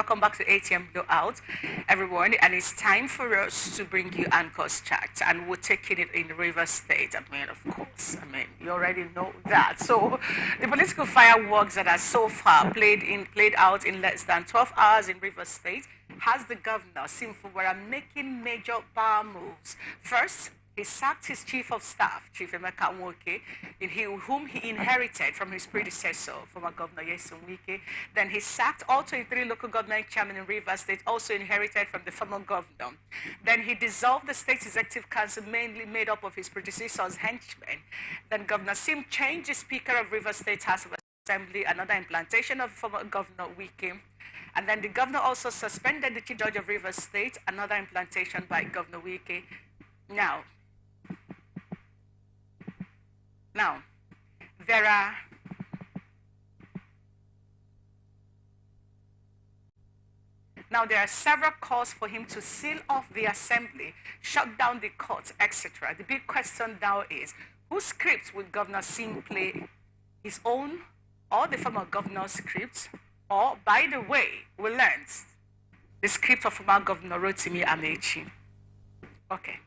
Welcome back to ATM Blowout, everyone. And it's time for us to bring you Anchor's chat, and we're taking it in River State. Of course, you already know that. So, the political fireworks that are so far played out in less than 12 hours in River State has the governor, Simfubara, making major power moves. First, he sacked his chief of staff, Chief Emeka Nwoke, whom he inherited from his predecessor, former Governor Nyesom Wike. Then he sacked all 23 local government chairmen in Rivers State, also inherited from the former governor. Then he dissolved the state executive council, mainly made up of his predecessor's henchmen. Then Governor Sim changed the speaker of Rivers State House of Assembly, another implantation of former Governor Wike. And then the governor also suspended the chief judge of Rivers State, another implantation by Governor Wike. Now, there are several calls for him to seal off the assembly, shut down the courts, etc. The big question now is, whose script will Governor Sim play? His own or the former governor's script? Or, by the way, we learned the script of former Governor Rotimi Amechi. Okay.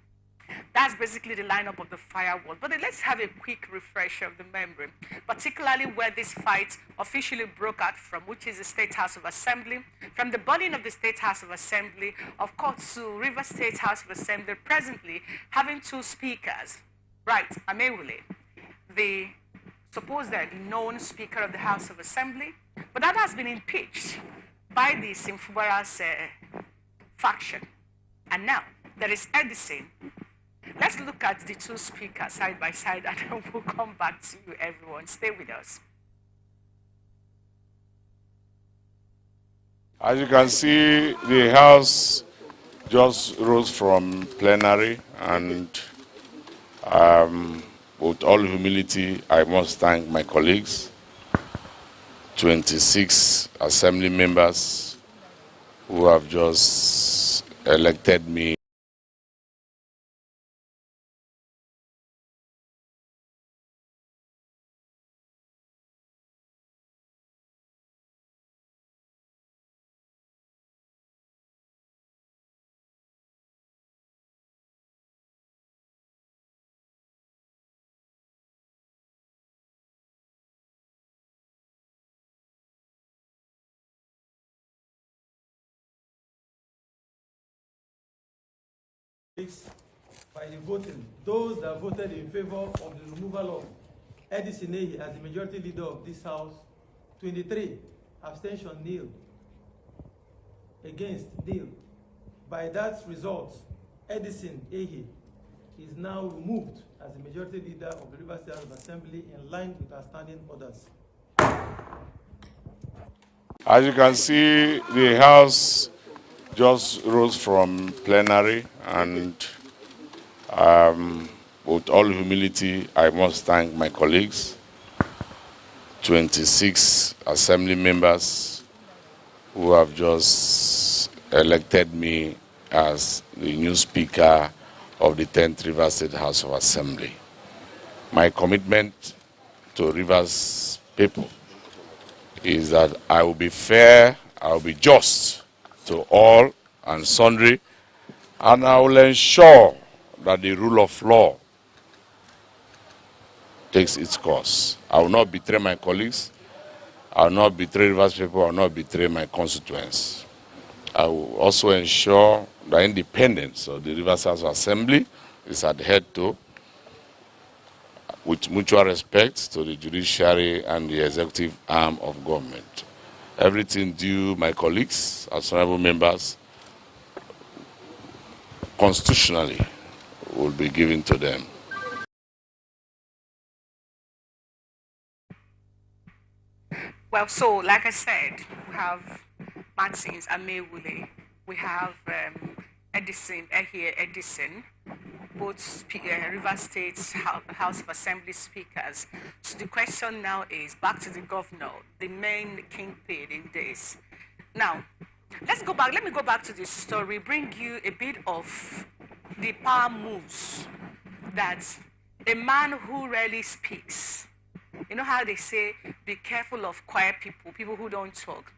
That's basically the lineup of the firewall. But then let's have a quick refresher of the memory, particularly where this fight officially broke out from, which is the State House of Assembly. From the burning of the State House of Assembly, of course, to River State House of Assembly, presently having two speakers. Right, Amewule, the supposed known Speaker of the House of Assembly, but that has been impeached by the Simfubara's faction. And now there is Edison. Let's look at the two speakers side by side, and then we'll come back to you, everyone. Stay with us. As you can see, the House just rose from plenary, and with all humility, I must thank my colleagues, 26 assembly members who have just elected me. By the voting, those that voted in favor of the removal of Edison Ehi as the majority leader of this House, 23, abstention nil, against nil. By that result, Edison Ehi is now removed as the majority leader of the Rivers State House of Assembly in line with our standing orders. As you can see, the House just rose from plenary, and with all humility, I must thank my colleagues, 26 assembly members who have just elected me as the new Speaker of the 10th Rivers State House of Assembly. My commitment to Rivers people is that I will be fair, I will be just to all and sundry, and I will ensure that the rule of law takes its course. I will not betray my colleagues, I will not betray Rivers people, I will not betray my constituents. I will also ensure the independence of the Rivers House Assembly is adhered to, with mutual respect to the judiciary and the executive arm of government. Everything due my colleagues, as honorable members, constitutionally will be given to them. Well, so like I said, we have Martins Amewule, we have Edison, both River State's House of Assembly speakers. So the question now is back to the governor, the main kingpin in this. Now, let me go back to the story, bring you a bit of the power moves that a man who rarely speaks. You know how they say, be careful of quiet people, people who don't talk.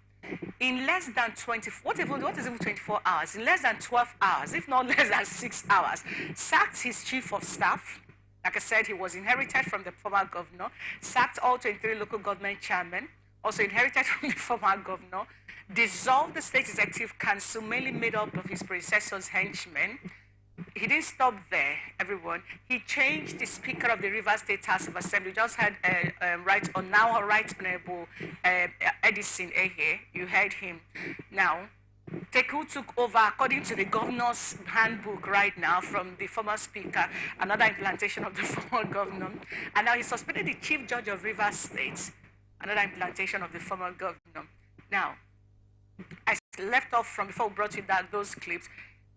in less than 20, what is even 24 hours? In less than 12 hours, if not less than 6 hours, sacked his chief of staff. Like I said, he was inherited from the former governor, sacked all 23 local government chairmen, also inherited from the former governor, dissolved the state executive council, mainly made up of his predecessor's henchmen. He didn't stop there, everyone. He changed the Speaker of the Rivers State House of Assembly. Just had Right Honorable Edison Ehe. You heard him. Now, Teku took over, according to the governor's handbook right now, from the former speaker, another implantation of the former governor. And now he suspended the chief judge of Rivers State, another implantation of the former governor. Now, I left off from before we brought you those clips.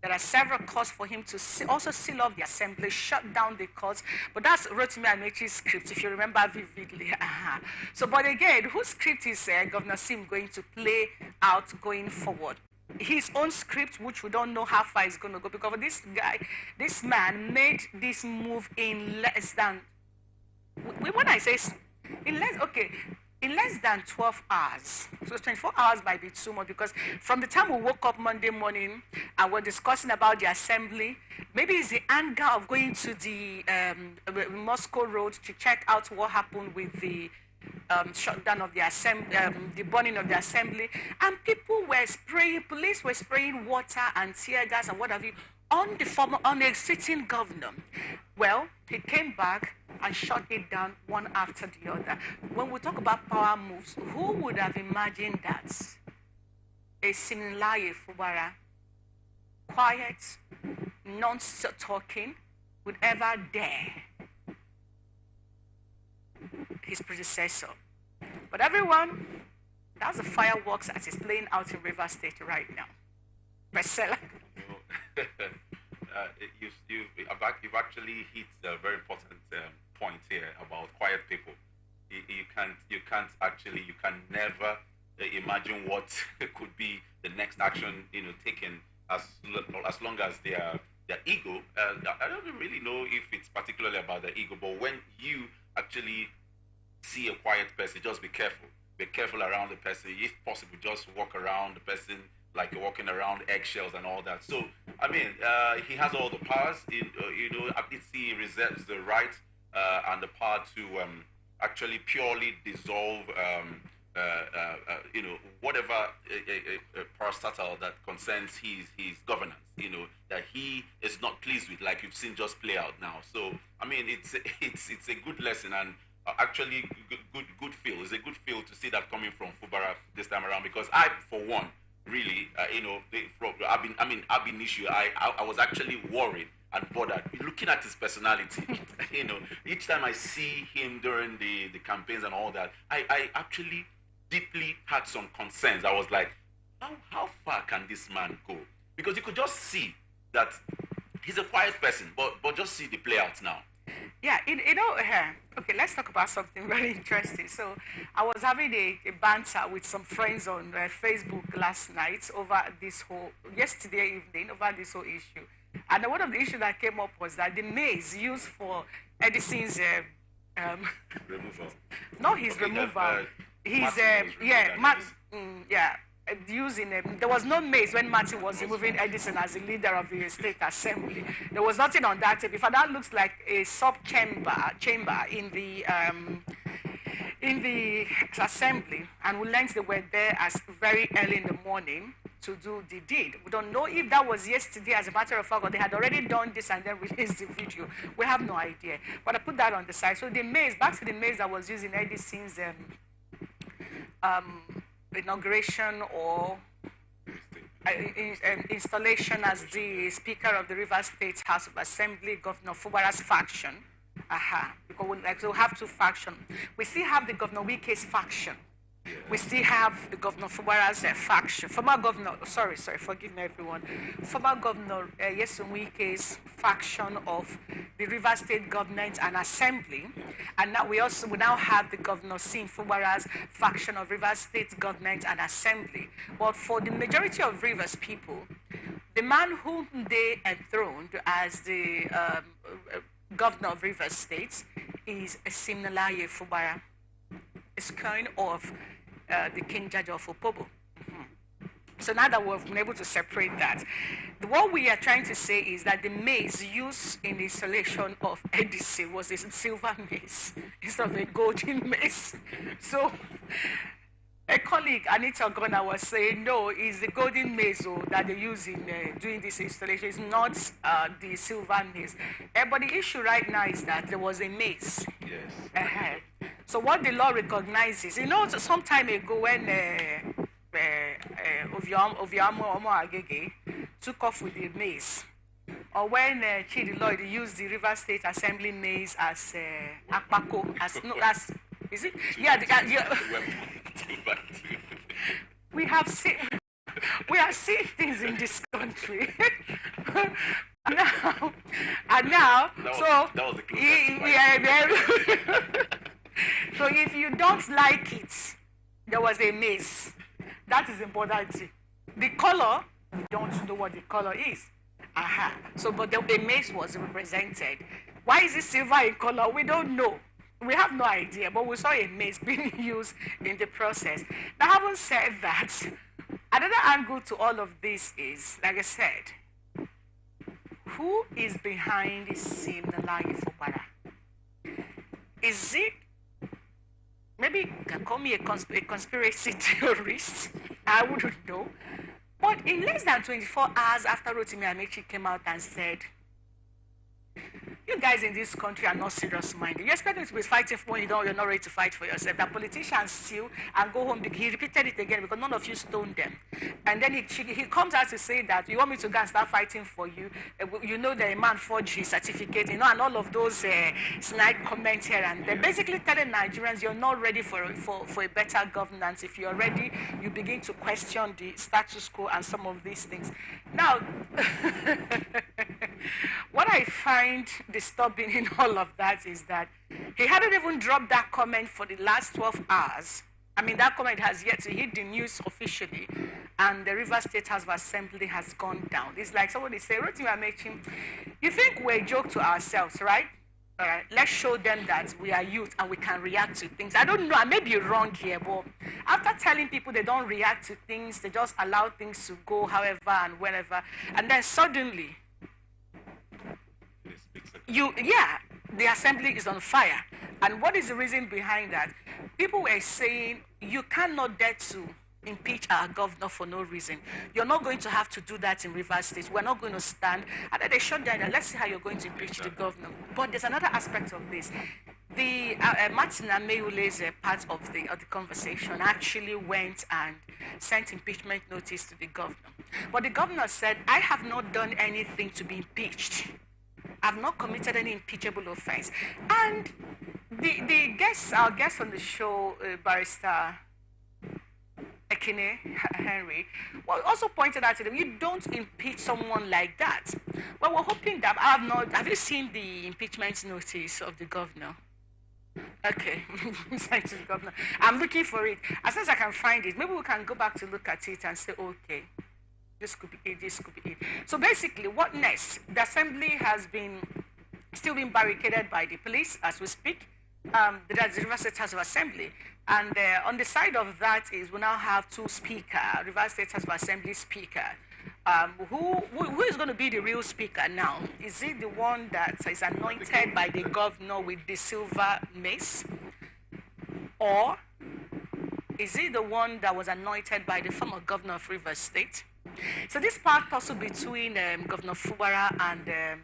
There are several calls for him to also seal off the assembly, shut down the courts. But that's Rotimi Amechi's script, if you remember vividly. So, but again, whose script is Governor Sim going to play out going forward? His own script, which we don't know how far it's going to go, because this man made this move in less than, when I say in less than 12 hours. So 24 hours might be too much, because from the time we woke up Monday morning and we're discussing about the assembly, maybe it's the anger of going to the Moscow Road to check out what happened with the shutdown of the assembly, the burning of the assembly, and police were spraying water and tear gas and what have you on a sitting governor. Well, he came back and shut it down one after the other. When we talk about power moves, who would have imagined that a Similaye Fubara, quiet, non-talking, would ever dare his predecessor? But everyone, that's the fireworks as it's playing out in Rivers State right now. Bestseller. You've actually hit a very important point here about quiet people. You can never imagine what could be the next action taken as long as their ego. I don't really know if it's particularly about the ego, but when you actually see a quiet person, just be careful. Be careful around the person. If possible, just walk around the person like you're walking around eggshells and all that. So, I mean, he has all the powers. He reserves the right and the power to actually purely dissolve, whatever parastatal that concerns his governance. That he is not pleased with, like you've seen just play out now. So, I mean, it's a good lesson, and actually good feel. It's a good feel to see that coming from Fubara this time around, because I, for one, really, I've been issue. I was actually worried and bothered looking at his personality. Each time I see him during the campaigns and all that, I actually deeply had some concerns. I was like, how far can this man go? Because you could just see that he's a quiet person, but just see the play out now. Yeah, okay, let's talk about something very interesting. So I was having a banter with some friends on Facebook last night yesterday evening, over this whole issue. And one of the issues that came up was that the maize used for Edison's Removal. not his removal, there was no maize when Martin was removing Edison as the leader of the state assembly. There was nothing on that tape. In fact, that looks like a sub chamber in the assembly, and we learned they were there as very early in the morning to do the deed. We don't know if that was yesterday, as a matter of fact, or they had already done this and then released the video. We have no idea. But I put that on the side. So the maize, back to the maize that was used in Edison's inauguration or installation as the Speaker of the Rivers State House of Assembly, Governor Fubara's faction. Because we'll have two factions. We still have the Governor Wike's faction. We still have the Governor Fubara's faction. Former Governor, sorry, forgive me everyone. Former Governor Yesun Wike's faction of the Rivers State Government and Assembly. And now we now have the Governor Sim Fubara's faction of Rivers State Government and Assembly. But for the majority of Rivers people, the man whom they enthroned as the Governor of Rivers State is Siminalayi Fubara. It's kind of the King Judge of Opobo. So now that we've been able to separate that, what we are trying to say is that the maize used in the installation of Edison was a silver maize instead of a golden maize. So a colleague, Anita Gona, was saying, no, it's the golden maize that they use in doing this installation. It's not the silver maize. But the issue right now is that there was a maize. Yes. So what the law recognizes, some time ago when Oviamo Omo Agege took off with the maize, or when Chidi Lloyd used the River State Assembly maize as Akpako, as is it? Yeah, we have seen things in this country. and now, that was the closest. So if you don't like it, there was a maize. That is important. The color, you don't know what the color is. So, but the maize was represented. Why is it silver in color? We don't know. We have no idea, but we saw a maize being used in the process. Now, having said that, another angle to all of this is, like I said, who is behind this scene, the lie for Bara? Is it, maybe you can call me a conspiracy theorist, I wouldn't know, but in less than 24 hours after Rotimi Amechi came out and said, you guys in this country are not serious-minded. You expect me to be fighting for when you're not ready to fight for yourself. That politicians steal and go home. He repeated it again because none of you stoned them. And then he comes out to say that you want me to go and start fighting for you. You know that a man forged his certificate, and all of those snide comments here and there. Basically telling Nigerians you're not ready for a better governance. If you're ready, you begin to question the status quo and some of these things. Now, what I find disturbing in all of that is that he hadn't even dropped that comment for the last 12 hours. I mean, that comment has yet to hit the news officially, and the River State House of Assembly has gone down. It's like somebody say, Rotimi Amechi, you think we're a joke to ourselves, right? All right, let's show them that we are youth and we can react to things. I don't know, I may be wrong here, but after telling people they don't react to things, they just allow things to go however and whenever, and then suddenly, the assembly is on fire. And what is the reason behind that? People were saying, you cannot dare to impeach our governor for no reason. You're not going to have to do that in Rivers State. We're not going to stand. And then they shut down, let's see how you're going to impeach the governor. But there's another aspect of this. The Martin Ameyule's part of the conversation actually went and sent impeachment notice to the governor. But the governor said, I have not done anything to be impeached. I've not committed any impeachable offense. And our guest on the show, Barrister Ekene Henry, also pointed out to them, you don't impeach someone like that. Well, we're hoping that have you seen the impeachment notice of the governor? Okay, sent to the governor. I'm looking for it. As soon as I can find it, maybe we can go back to look at it and say, okay, this could be it, this could be it. So basically, what next? The assembly has still been barricaded by the police as we speak. That's the River State House of Assembly. And on the side of that is we now have two speakers, River State House of Assembly speaker. Who is going to be the real speaker now? Is it the one that is anointed by the governor with the silver mace? Or is it the one that was anointed by the former governor of Rivers State? So this part also between Governor Fubara and the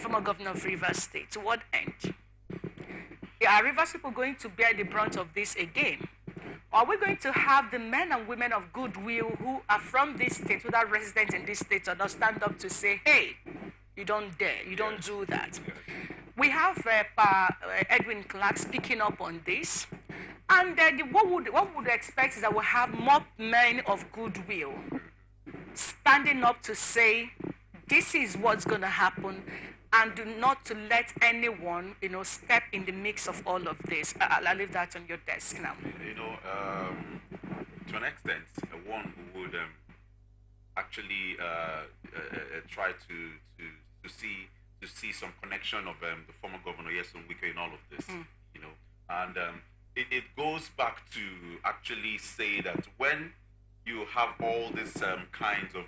former governor of Rivers State, to what end? Are Rivers people going to bear the brunt of this again? Or are we going to have the men and women of goodwill who are from this state, who are residents in this state, or not stand up to say, hey, you don't dare, you don't do that? We have Edwin Clark speaking up on this. And what would expect is that we'll have more men of goodwill standing up to say, this is what's going to happen, and do not to let anyone, step in the mix of all of this. I'll leave that on your desk now. To an extent, one who would actually try to see some connection of the former governor Yeson Wike in all of this, and it goes back to actually say that when you have all these kinds of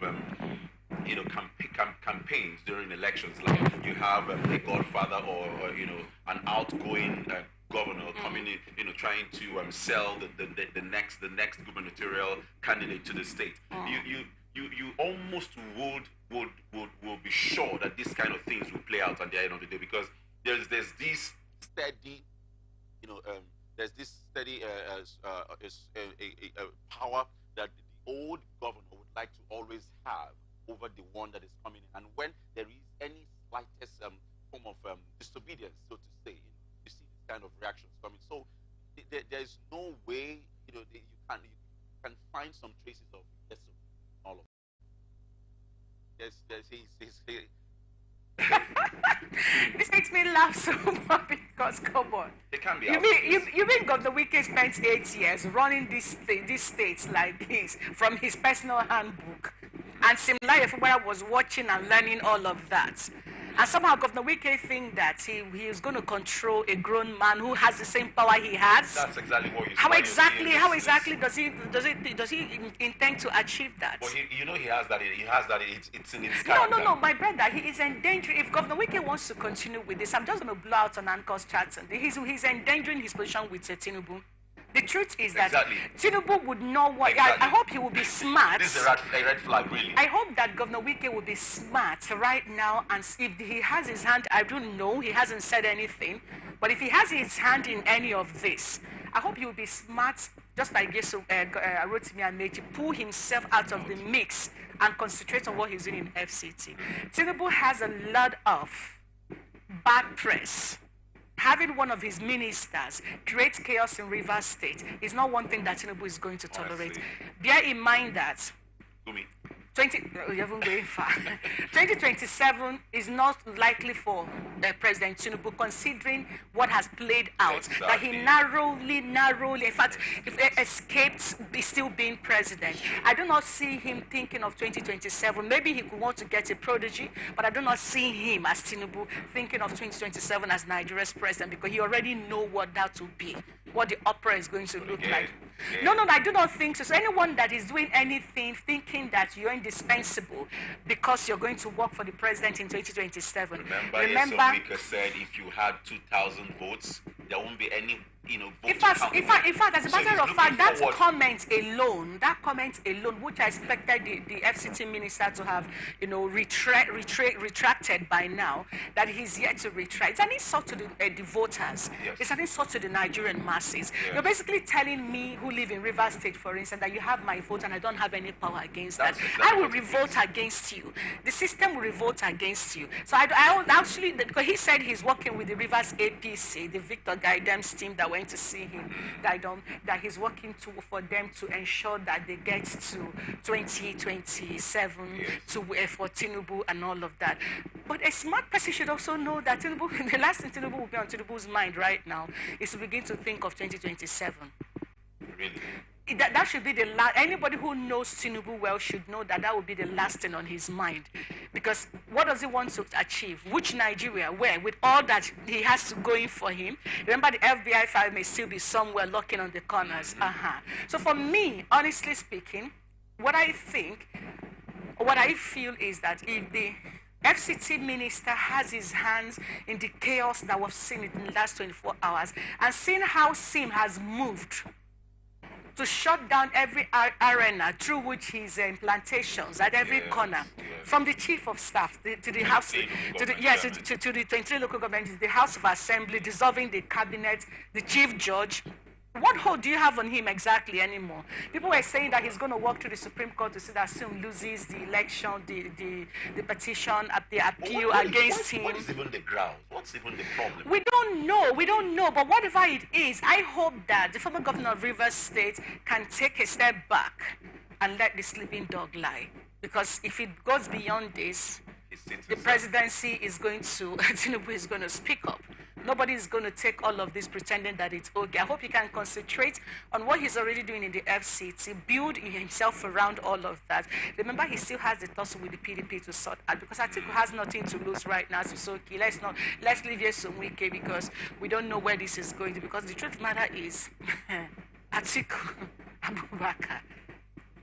campaigns during elections. Like you have a godfather or an outgoing governor coming in, trying to sell the next gubernatorial candidate to the state. You almost would be sure that these kind of things will play out at the end of the day, because there's this steady there's this steady power that the old governor would like to always have over the one that is coming in. And when there is any slightest form of disobedience, so to say, you see this kind of reactions coming. So there's no way you can find some traces of this all of it. There's This makes me laugh so much because come on. It can be. You mean Governor Wike spent 8 years running these states like this from his personal handbook, and Simlaye Fubara was watching and learning all of that. And somehow Governor Wike think that he is going to control a grown man who has the same power he has. That's exactly what you. How exactly does he intend to achieve that? Well, he has that. He has that. It's in his character. No, my brother, he is endangering. If Governor Wike wants to continue with this, I'm just going to blow out on Anchor's chat. He's endangering his position with Tinubu. The truth is that Tinubu would know what. Exactly. I hope he will be smart. This is a red flag, really. I hope that Governor Wike will be smart right now, and if he has his hand, I don't know, he hasn't said anything, but if he has his hand in any of this, I hope he will be smart, just like Rotimi and Meji, pull himself out of the mix and concentrate on what he's doing in FCT. Tinubu has a lot of bad press. Having one of his ministers create chaos in Rivers State is not one thing that Tinubu is going to tolerate. Bear in mind that 2027 is not likely for President Tinubu, considering what has played out. Exactly. That he narrowly, in fact, escaped still being president. I do not see him thinking of 2027. Maybe he could want to get a prodigy, but I do not see him as Tinubu thinking of 2027 as Nigeria's president, because he already know what that will be, what the opera is going to look like. No, I do not think so. So anyone that is doing anything thinking that you're indispensable because you're going to work for the president in 2027. Remember Wike said if you had 2,000 votes, there won't be any votes. In fact, as a matter of fact, that comment alone, which I expected the FCT minister to have, retracted by now, that he's yet to retract. It's an insult to the voters. Yes. It's an insult to the Nigerian masses. Yes. You're basically telling me, who live in Rivers State, for instance, that you have my vote and I don't have any power against that. Exactly I will revolt against you. The system will revolt against you. So I would actually, because he said he's working with the Rivers APC, the Victor Guidance team that went to see him, that he's working for them to ensure that they get to 2027 for Tinubu and all of that. But a smart person should also know that Tinubu, the last thing Tinubu will be on Tinubu's mind right now is to begin to think of 2027. Really? That should be the last. Anybody who knows Tinubu well should know that will be the last thing on his mind. Because what does he want to achieve? Which Nigeria? Where? With all that he has to go in for him. Remember, the FBI file may still be somewhere lurking on the corners. So for me, honestly speaking, what I feel is that if the FCT minister has his hands in the chaos that we've seen in the last 24 hours, and seeing how SIM has moved to shut down every arena through which his plantations at every corner, from the chief of staff to the house, to the 23 local governments, the House of Assembly, dissolving the cabinet, the chief judge. What hold do you have on him exactly anymore? People were saying that he's going to walk to the Supreme Court to see that Sim loses the election, the petition, the appeal against him. What is even the ground? What's even the problem? We don't know. But whatever it is, I hope that the former governor of Rivers State can take a step back and let the sleeping dog lie. Because if it goes beyond this, the presidency is going to, Tinubu is going to speak up. Nobody is going to take all of this pretending that it's okay. I hope he can concentrate on what he's already doing in the FCT, build himself around all of that. Remember, he still has the tussle with the PDP to sort out, because Atiku has nothing to lose right now. So it's okay. Let's leave here some week, because we don't know where this is going to. Because the truth of the matter is, Atiku Abubakar,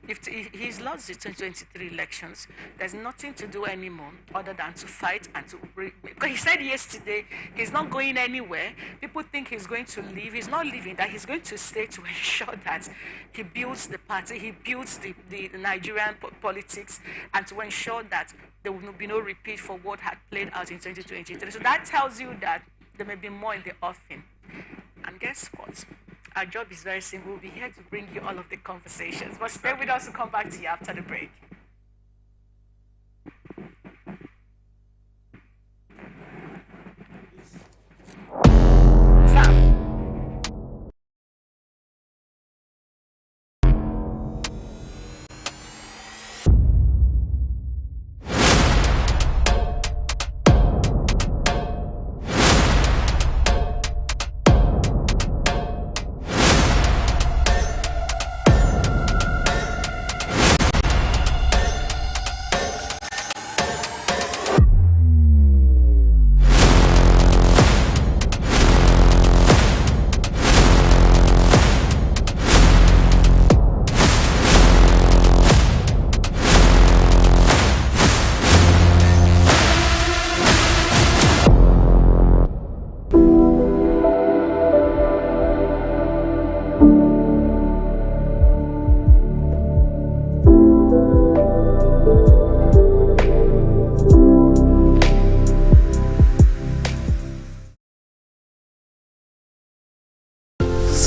if he's lost the 2023 elections, there's nothing to do anymore other than to fight and to. Because he said yesterday he's not going anywhere. People think he's going to leave. He's not leaving, that he's going to stay to ensure that he builds the party, he builds the Nigerian politics, and to ensure that there will be no repeat for what had played out in 2023. So that tells you that there may be more in the offing. And guess what? Our job is very simple. We'll be here to bring you all of the conversations. But stay with us to come back to you after the break. Sam.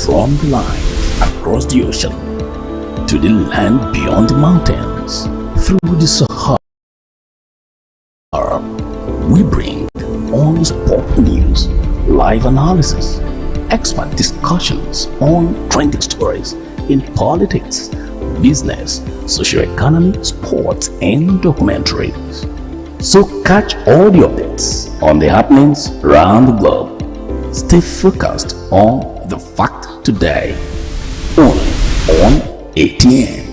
From the line across the ocean to the land beyond the mountains, through the Sahara, we bring on-the-spot news, live analysis, expert discussions on trending stories in politics, business, socio-economy, sports, and documentaries. So catch all the updates on the happenings around the globe. Stay focused on the fact today, only on ATN.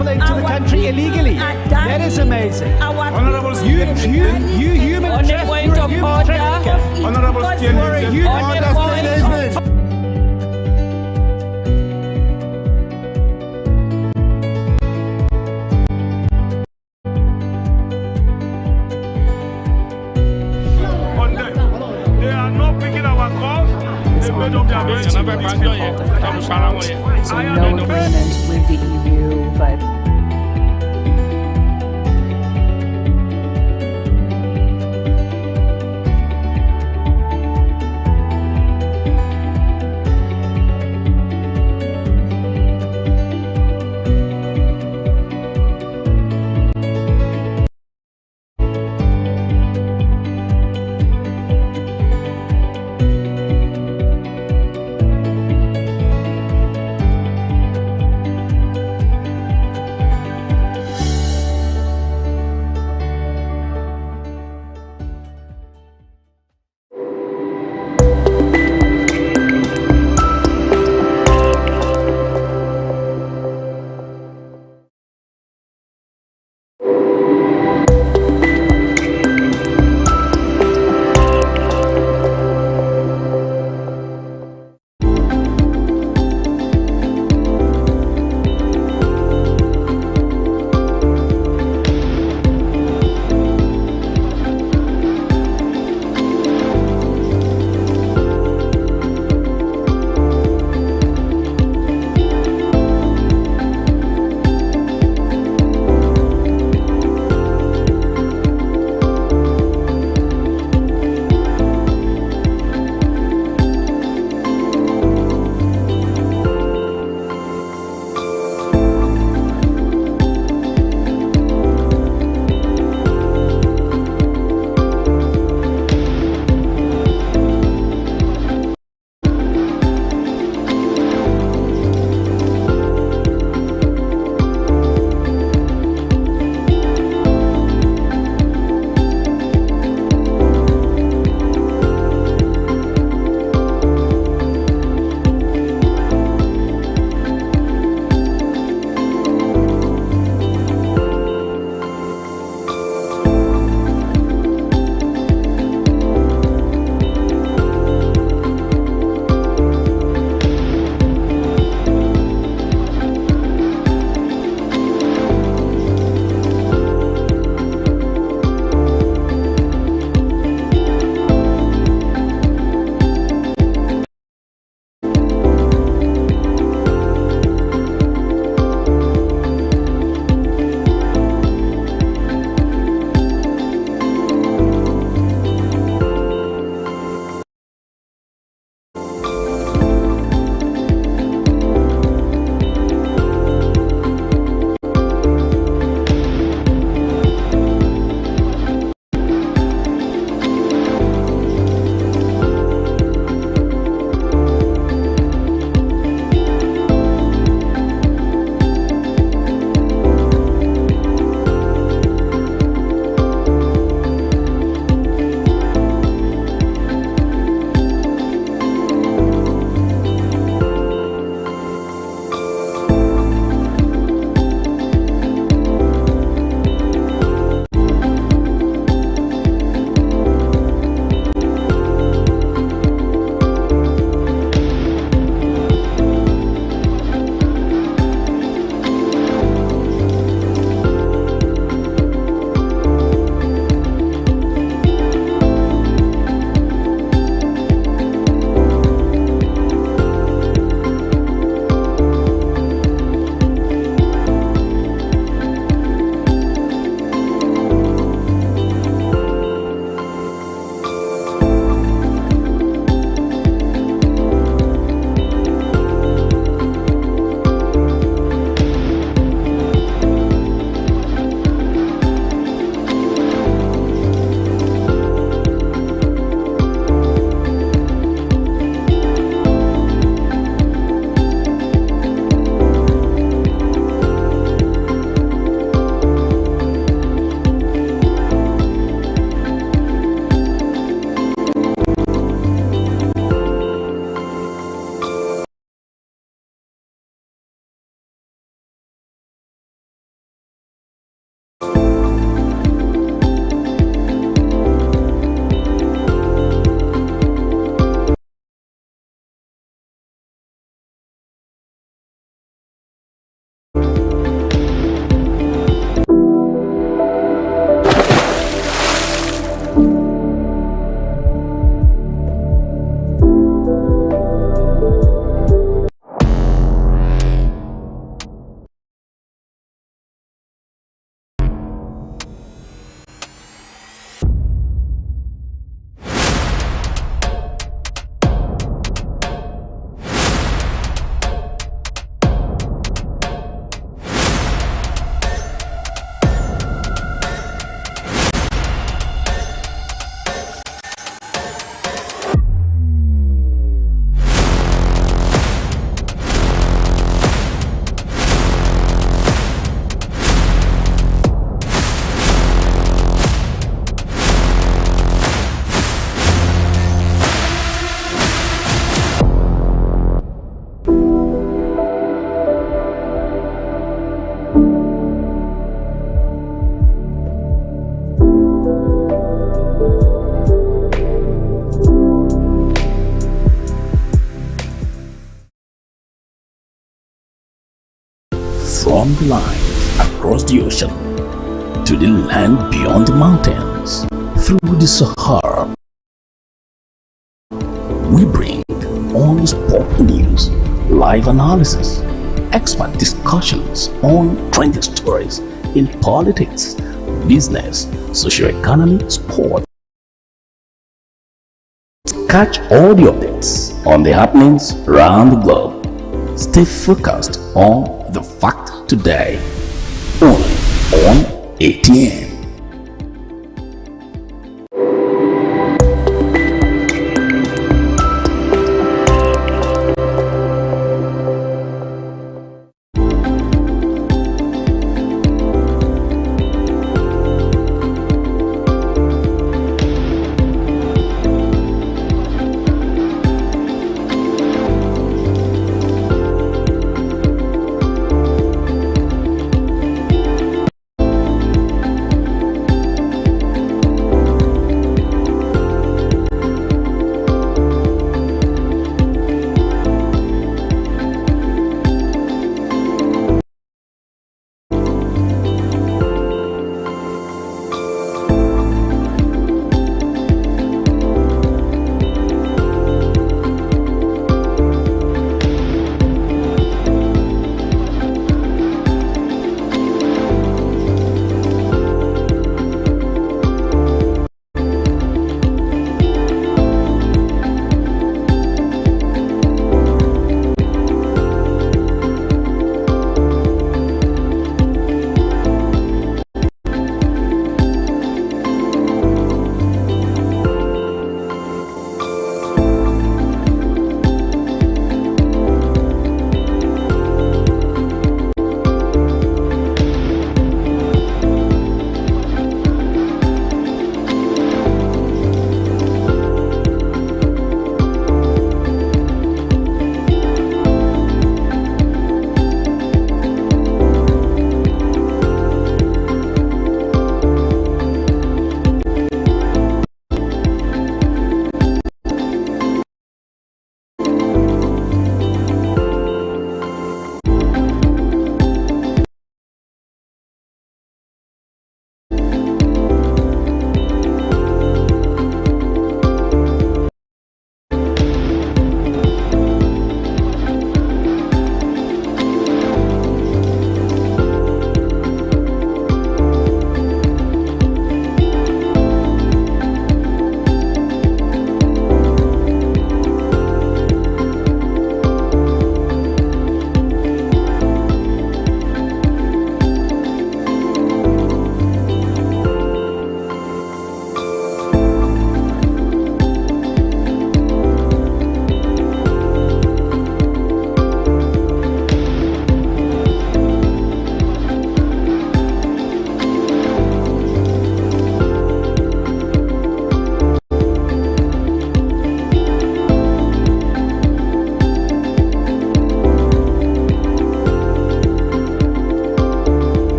people into the country illegally. That is amazing. Honorable You human On the point of order. Honorable They are not picking our calls. They made up their minds. So no agreement with the EU, but from the line across the ocean to the land beyond the mountains, through the Sahara. We bring on-the-spot news, live analysis, expert discussions on trending stories in politics, business, socio-economy, sport. Catch all the updates on the happenings around the globe. Stay focused on the fact today, only on ATN.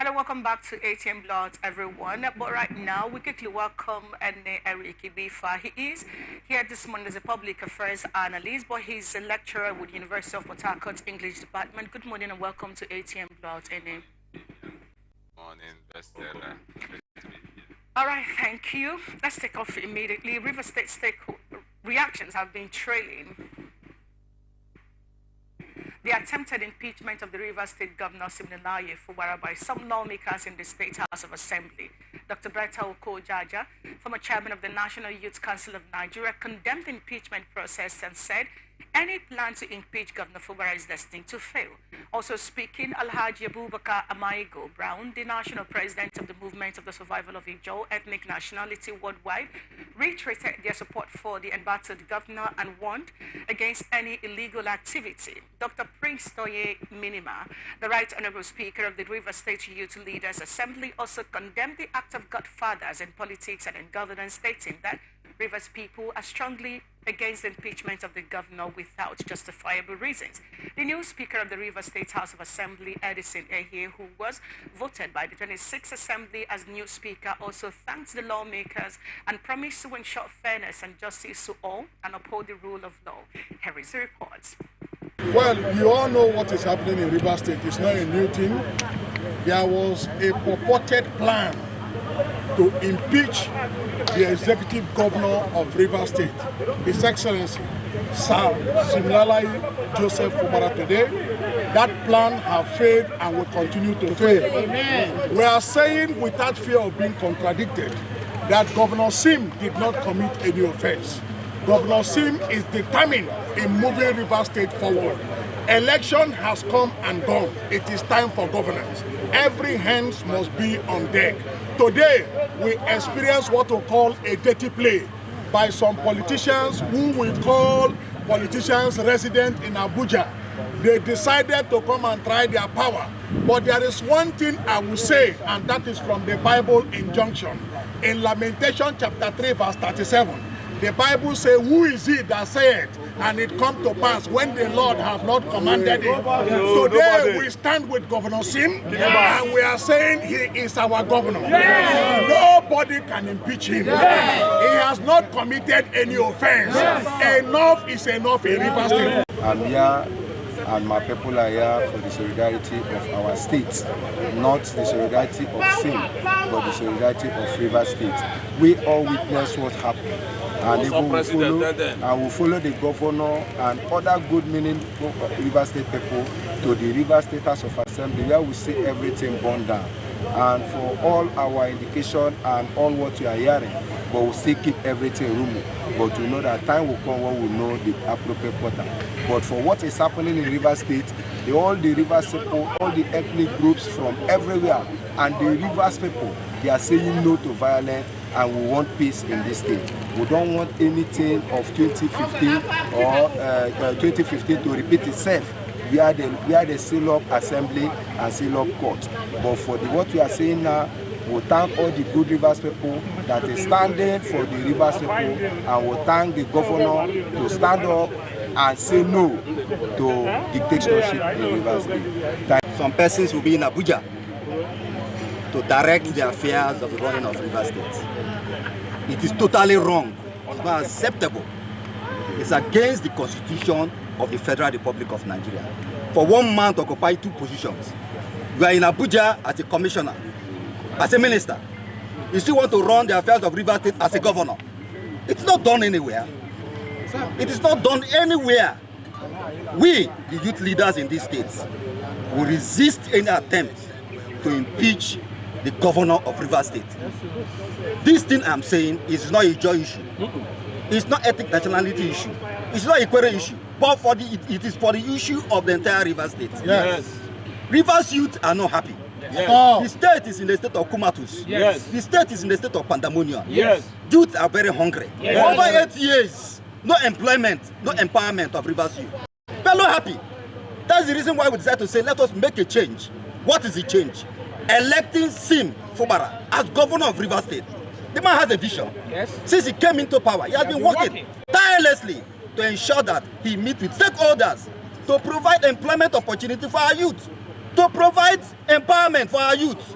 Hello, welcome back to ATM Blowout, everyone. But right now, we quickly welcome Eric Ibifa. He is here this morning as a public affairs analyst, but he's a lecturer with University of Port Harcourt English Department. Good morning and welcome to ATM Blowout, Ene. Morning, Bestella. All right, thank you. Let's take off immediately. River State reactions have been trailing the attempted impeachment of the Rivers State Governor Siminalayi Fubara by some lawmakers in the State House of Assembly. Dr. Bretta Oko-Jaja, former chairman of the National Youth Council of Nigeria, condemned the impeachment process and said any plan to impeach Governor Fubara is destined to fail. Also speaking, Alhaji Abubakar Amaigo Brown, the national president of the Movement of the Survival of Ijaw Ethnic Nationality Worldwide, reiterated their support for the embattled governor and warned against any illegal activity. Dr. Prince Toye Minima, the Right Honorable Speaker of the River State Youth Leaders Assembly, also condemned the act of godfathers in politics and in governance, stating that Rivers people are strongly against the impeachment of the governor without justifiable reasons. The new Speaker of the River State House of Assembly, Edison Ehie, who was voted by the 26th Assembly as new Speaker, also thanked the lawmakers and promised to ensure fairness and justice to all and uphold the rule of law. Here is the report. Well, you all know what is happening in River State. It's not a new thing. There was a purported plan to impeach the executive governor of River State, His Excellency Sir Siminalayi Joseph Fubara today. That plan has failed and will continue to fail. Amen. We are saying without fear of being contradicted that Governor Sim did not commit any offense. Governor Sim is determined in moving River State forward. Election has come and gone. It is time for governance. Every hands must be on deck. Today, we experience what we call a dirty play by some politicians who we call politicians resident in Abuja. They decided to come and try their power. But there is one thing I will say, and that is from the Bible injunction. In Lamentation chapter 3, verse 37, the Bible says, who is it that said, and it come to pass when the Lord have not commanded it? Today we stand with Governor Sim, and we are saying he is our governor. Nobody can impeach him. He has not committed any offense. Enough is enough in River State. I'm here and my people are here for the solidarity of our state, not the solidarity of Sim, but the solidarity of River State. We all witness what happened. And we follow the governor and other good meaning River State people to the River State House of Assembly, where we see everything burned down. And for all our indication and all what we are hearing, but we'll still keep everything rooming. But we know that time will come when we know the appropriate quarter. But for what is happening in River State, all the Rivers people, all the ethnic groups from everywhere, and the Rivers people, they are saying no to violence, and we want peace in this state. We don't want anything of 2015 or 2015 to repeat itself. We are the seal-up assembly and seal-up court. But for what we are saying now, we thank all the good Rivers people that is standing for the Rivers people, and we thank the governor to stand up and say no to dictatorship in Rivers State. Some persons will be in Abuja to direct the affairs of the running of River State. It is totally wrong. It's not acceptable. It's against the Constitution of the Federal Republic of Nigeria. For one man to occupy two positions. You are in Abuja as a commissioner, as a minister. You still want to run the affairs of River State as a governor. It's not done anywhere. It is not done anywhere. We, the youth leaders in these states, will resist any attempt to impeach the governor of River State. This thing I'm saying is not a joy issue. It's not ethnic nationality issue. It's not a equatorial issue. But it is for the issue of the entire River State. Yes. Rivers youth are not happy. Yes. Oh. The state is in the state of comatus. Yes. The state is in the state of pandemonium. Yes. Youth are very hungry. Yes. Over 8 years, no employment, no empowerment of Rivers youth. They're not happy. That's the reason why we decided to say, let us make a change. What is the change? Electing Sim Fubara as governor of River State. The man has a vision. Yes. Since he came into power, he has been working tirelessly to ensure that he meets with stakeholders to provide employment opportunity for our youth. to provide empowerment for our youth.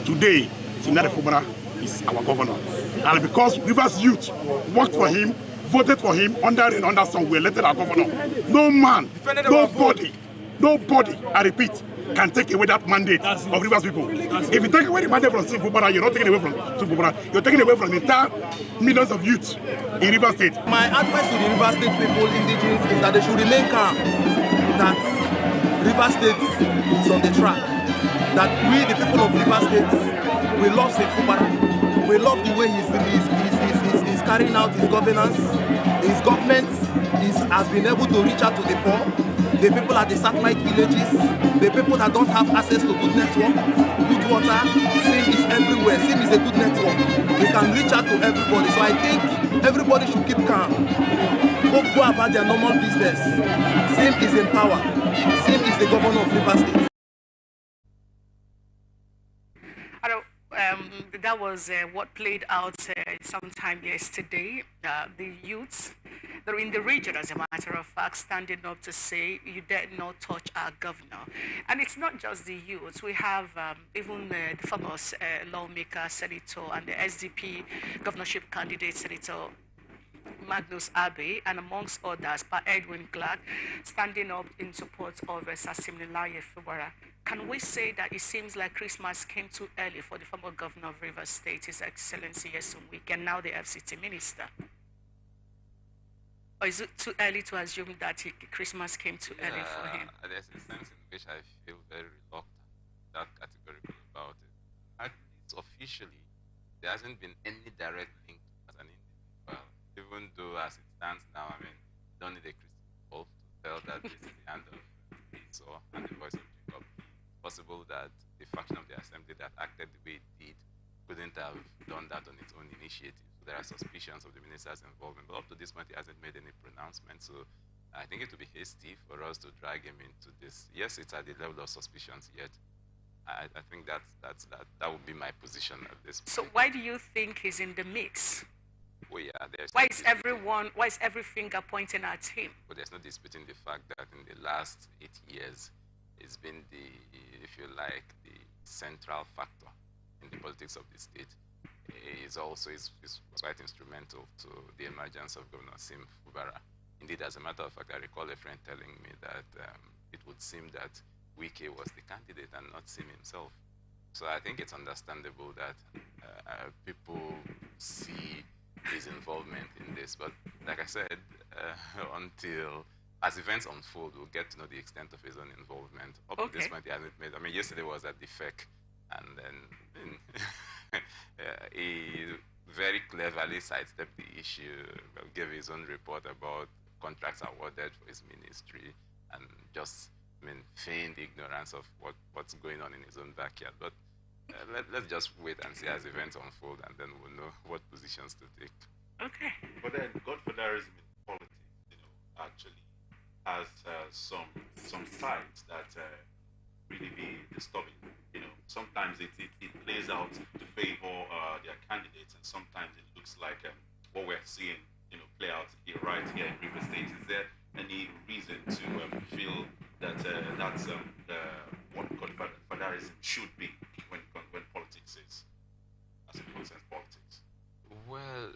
Today, Sinari Fubara is our governor. And because Rivers youth worked for him, voted for him, under rain, under sun, we elected our governor. No man, nobody, I repeat, can take away that mandate of Rivers people. If you take away the mandate from Sim Fubara, you're not taking away from Sim Fubara, you're taking away from the entire millions of youth in Rivers State. My advice to the Rivers State people, indigenous, is that they should remain calm. That Rivers State is on the track. That we, the people of Rivers State, we love Sim Fubara. We love the way he's carrying out his governance. His government has been able to reach out to the poor, the people at the satellite villages, the people that don't have access to good network, good water. SIM is everywhere. SIM is a good network. They can reach out to everybody. So I think everybody should keep calm. Go about their normal business. SIM is in power. SIM is the governor of Rivers State. That was what played out sometime yesterday. The youths that are in the region, as a matter of fact, standing up to say, you dare not touch our governor. And it's not just the youths. We have even the famous lawmaker, senator, and the SDP governorship candidate, Senator Magnus Abbey, and amongst others, Pa Edwin Clark, standing up in support of Sasimnilaye Fubara. Can we say that it seems like Christmas came too early for the former governor of Rivers State, His Excellency Yesom Wike, and now the FCT minister? Or is it too early to assume that Christmas came too early for him? There's a sense in which I feel very reluctant, that categorical about it. At least officially, there hasn't been any direct link as an individual. Even though as it stands now, I mean, don't need a crystal ball to tell that this is the hand of Esau and the voice of Jacob. It's possible that the faction of the assembly that acted the way it did couldn't have done that on its own initiative. So there are suspicions of the minister's involvement, but up to this point, he hasn't made any pronouncement. So I think it would be hasty for us to drag him into this. Yes, it's at the level of suspicions yet. I think that would be my position at this point. So why do you think he's in the mix? Well, yeah, why is every finger pointing at him? Well, there's no disputing the fact that in the last 8 years, it's been if you like, the central factor in the politics of the state. Is also quite instrumental to the emergence of Governor Sim Fubara. Indeed, as a matter of fact, I recall a friend telling me that it would seem that Wike was the candidate and not Sim himself. So I think it's understandable that people see his involvement in this. But like I said, until as events unfold, we'll get to know the extent of his own involvement. Up to this point, he hasn't made. I mean, yesterday was at the FEC, and then he very cleverly sidestepped the issue, gave his own report about contracts awarded for his ministry, and just, feigned ignorance of what's going on in his own backyard. But let's just wait and see as events unfold, and then we'll know what positions to take. Okay. But then, Godfatherism in politics, actually has some sides that really be disturbing. Sometimes it plays out to favor their candidates, and sometimes it looks like what we're seeing, play out here, right here in Rivers State. Is there any reason to feel that that's what Godfatherism should be when politics is, as it concerns politics? Well,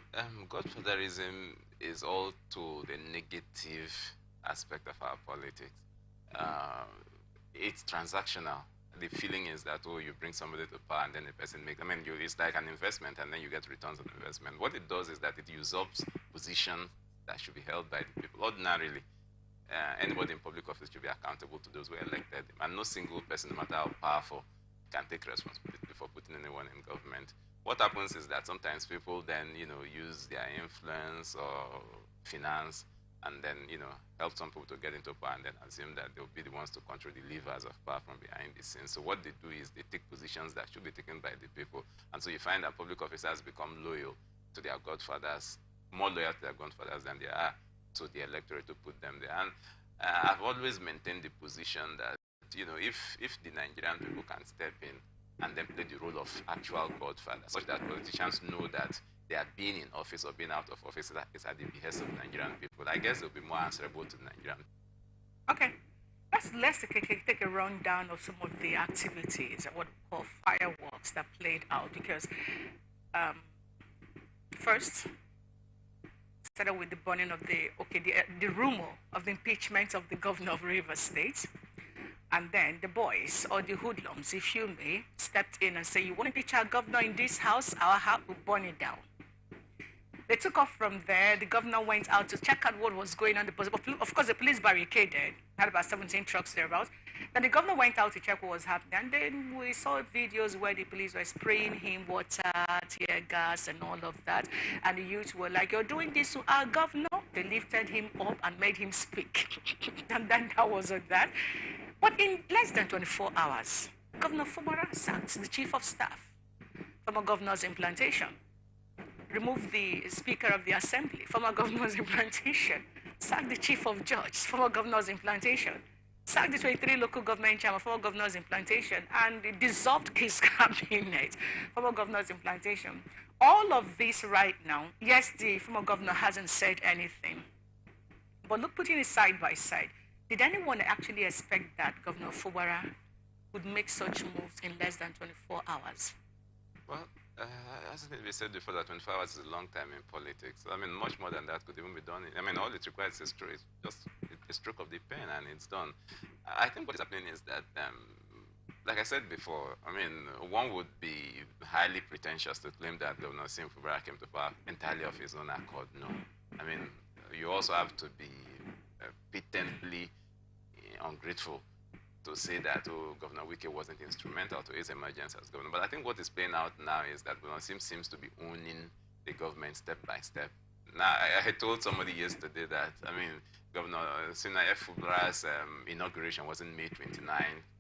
Godfatherism is all to the negative aspect of our politics. It's transactional. The feeling is that, you bring somebody to power and then the person makes, it's like an investment and then you get returns on investment. What it does is that it usurps positions that should be held by the people. Ordinarily, anybody in public office should be accountable to those who elected him. And no single person, no matter how powerful, can take responsibility for putting anyone in government. What happens is that sometimes people then, use their influence or finance and then, help some people to get into power and then assume that they'll be the ones to control the levers of power from behind the scenes. So what they do is they take positions that should be taken by the people. And so you find that public officers become loyal to their godfathers, more loyal to their godfathers than they are to the electorate to put them there. And I've always maintained the position that, if the Nigerian people can step in and then play the role of actual godfathers, such that politicians know that they are being in office or being out of office is at the behest of the Nigerian people, I guess they'll be more answerable to the Nigerian people. Okay. Let's take a rundown of some of the activities, what we call fireworks that played out. Because um, first, started with the burning of the rumor of the impeachment of the governor of Rivers State. And then the boys, or the hoodlums, if you may, stepped in and said, "You want to impeach our governor in this house? Our house will burn it down." They took off from there. The governor went out to check out what was going on. Of course, the police barricaded, had about 17 trucks thereabouts. Then the governor went out to check what was happening. And then we saw videos where the police were spraying him water, tear gas, and all of that. And the youths were like, "You're doing this to our governor." They lifted him up and made him speak. And then that was that. But in less than 24 hours, Governor Fubara sacked the chief of staff from a governor's implantation, removed the Speaker of the Assembly, former governor's implantation, sacked the Chief of Judge, former governor's implantation, sacked the 23 local government chairman, former governor's implantation, and dissolved his cabinet, former governor's implantation. All of this right now, yes, the former governor hasn't said anything, but look, putting it side by side, did anyone actually expect that Governor Fubara would make such moves in less than 24 hours? Well, as we said before, that 24 hours is a long time in politics. I mean, much more than that could even be done. I mean, all it requires is just a stroke of the pen and it's done. I think what is happening is that, like I said before, I mean, one would be highly pretentious to claim that Governor Sim Fubara came to power entirely of his own accord. No. I mean, you also have to be patently ungrateful to say that, oh, Governor Wike wasn't instrumental to his emergence as governor. But I think what is playing out now is that Governor Sim seems to be owning the government step by step. Now, I told somebody yesterday that, I mean, Governor Simnaya Fubara's inauguration was in May 29,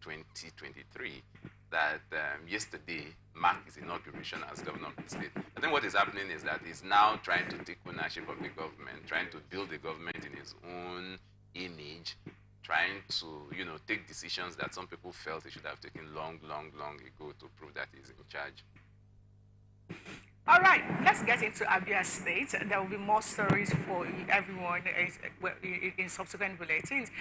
2023. That yesterday marked his inauguration as governor of the state. I think what is happening is that he's now trying to take ownership of the government, trying to build the government in his own image, trying to, take decisions that some people felt he should have taken long ago to prove that he's in charge. All right, let's get into Abia State. There will be more stories for everyone in subsequent bulletins.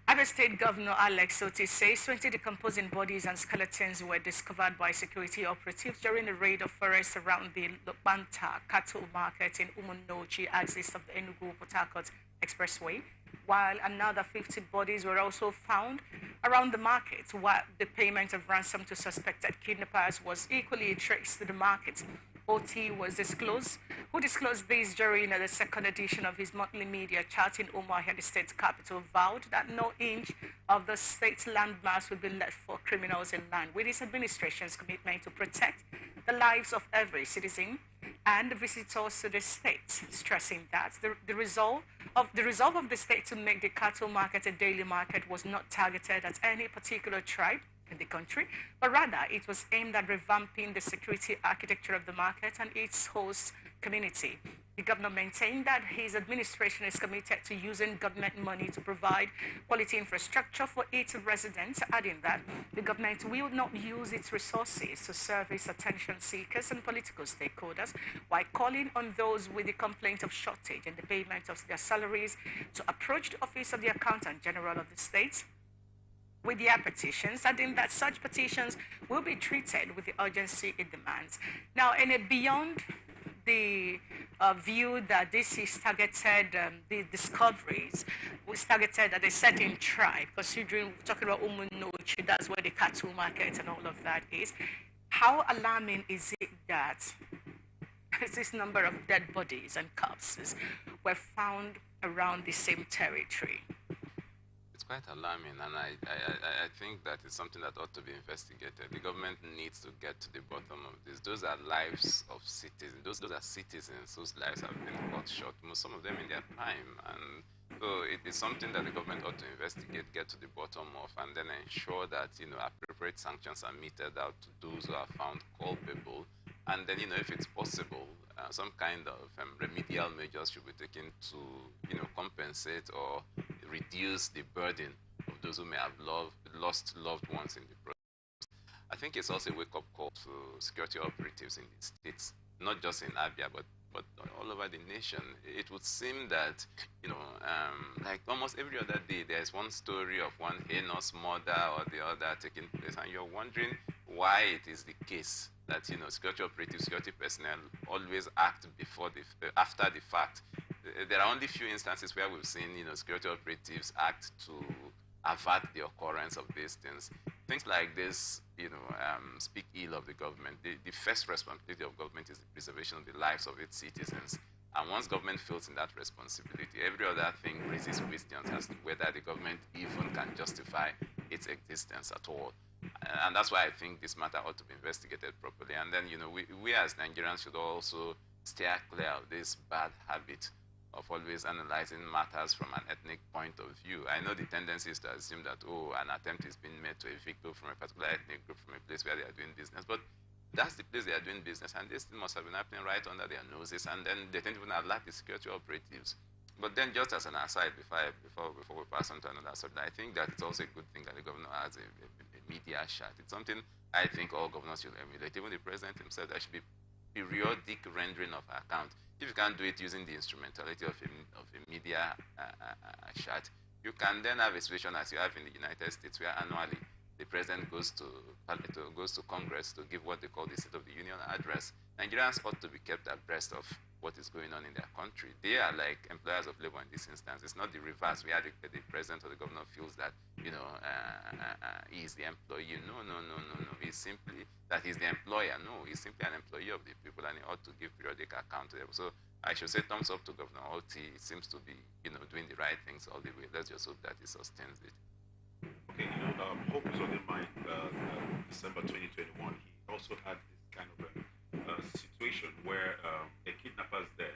Abia State Governor Alex Otti says 20 decomposing bodies and skeletons were discovered by security operatives during a raid of forests around the Lopanta cattle market in Umunochi, axis of the Enugu-Port Harcourt Expressway, while another 50 bodies were also found around the market, while the payment of ransom to suspected kidnappers was equally traced to the market. OT who disclosed this during the second edition of his monthly media chat in Umuahia, the state's capital, vowed that no inch of the state's landmass would be left for criminals in line with his administration's commitment to protect the lives of every citizen and visitors to the state, stressing that the resolve of the state to make the cattle market a daily market was not targeted at any particular tribe in the country, but rather it was aimed at revamping the security architecture of the market and its host community. The governor maintained that his administration is committed to using government money to provide quality infrastructure for its residents, adding that the government will not use its resources to service attention seekers and political stakeholders, while calling on those with the complaint of shortage in the payment of their salaries to approach the office of the Accountant General of the state with their petitions, adding that such petitions will be treated with the urgency it demands. Now, beyond the view that this is targeted, the discoveries was targeted at a certain tribe, considering we're talking about Umunochi, that's where the cattle market and all of that is. How alarming is it that this number of dead bodies and corpses were found around the same territory? It's quite alarming, and I think that is something that ought to be investigated. The government needs to get to the bottom of this. Those are lives of citizens. Those are citizens whose lives have been cut short, some of them in their prime. And so it is something that the government ought to investigate, get to the bottom of, and then ensure that, appropriate sanctions are meted out to those who are found culpable. And then, if it's possible, some kind of remedial measures should be taken to, compensate or reduce the burden of those who may have lost loved ones in the process. I think it's also a wake-up call to security operatives in the states, not just in Abia, but but all over the nation. It would seem that, like almost every other day, there's one story of one heinous murder or the other taking place, and you're wondering why it is the case that, security operatives, security personnel always act after the fact. There are only few instances where we've seen, security operatives act to avert the occurrence of these things. Things like this, speak ill of the government. The first responsibility of government is the preservation of the lives of its citizens. And once government fails in that responsibility, every other thing raises questions as to whether the government even can justify its existence at all. And that's why I think this matter ought to be investigated properly. And then, we as Nigerians should also steer clear of this bad habit of always analyzing matters from an ethnic point of view. I know the tendency is to assume that, an attempt is being made to evict people from a particular ethnic group from a place where they are doing business. But that's the place they are doing business, and this thing must have been happening right under their noses, and then they don't even alert the security operatives. But then, just as an aside, before we pass on to another subject, I think that it's also a good thing that the governor has a media shot. It's something I think all governors should emulate. Even the president himself, there should be periodic rendering of account. If you can't do it using the instrumentality of a media shot, you can then have a situation as you have in the United States, where annually the president goes to Congress to give what they call the State of the Union address. Nigerians ought to be kept abreast of what is going on in their country. They are like employers of labor in this instance. It's not the reverse, where the president or the governor feels that, he is the employee. No. He's simply that he's the employer. No, he's simply an employee of the people, and he ought to give periodic account to them. So I should say thumbs up to Governor Oti. It seems to be, doing the right things all the way. Let's just hope that he sustains it. Okay, Hope is on the mind. December 2021, he also had this kind of a situation where a kidnapper's den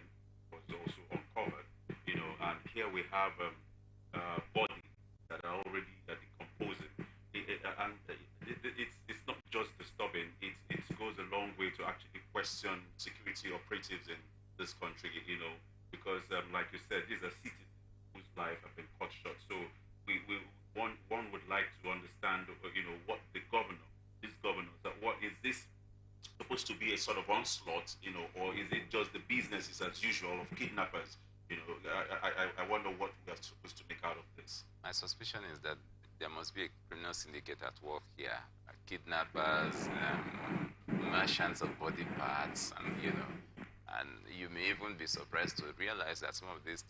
was also uncovered, and here we have bodies that are already decomposing. It's not just disturbing, it goes a long way to actually question security operatives in this country, because like you said, these are citizens whose life have been cut short. So one would like to understand, what the these governors, what is this supposed to be a sort of onslaught, or is it just the business is as usual of kidnappers? I wonder what we are supposed to make out of this. My suspicion is that there must be a criminal syndicate at work here. Kidnappers, merchants of body parts, and and you may even be surprised to realize that some of these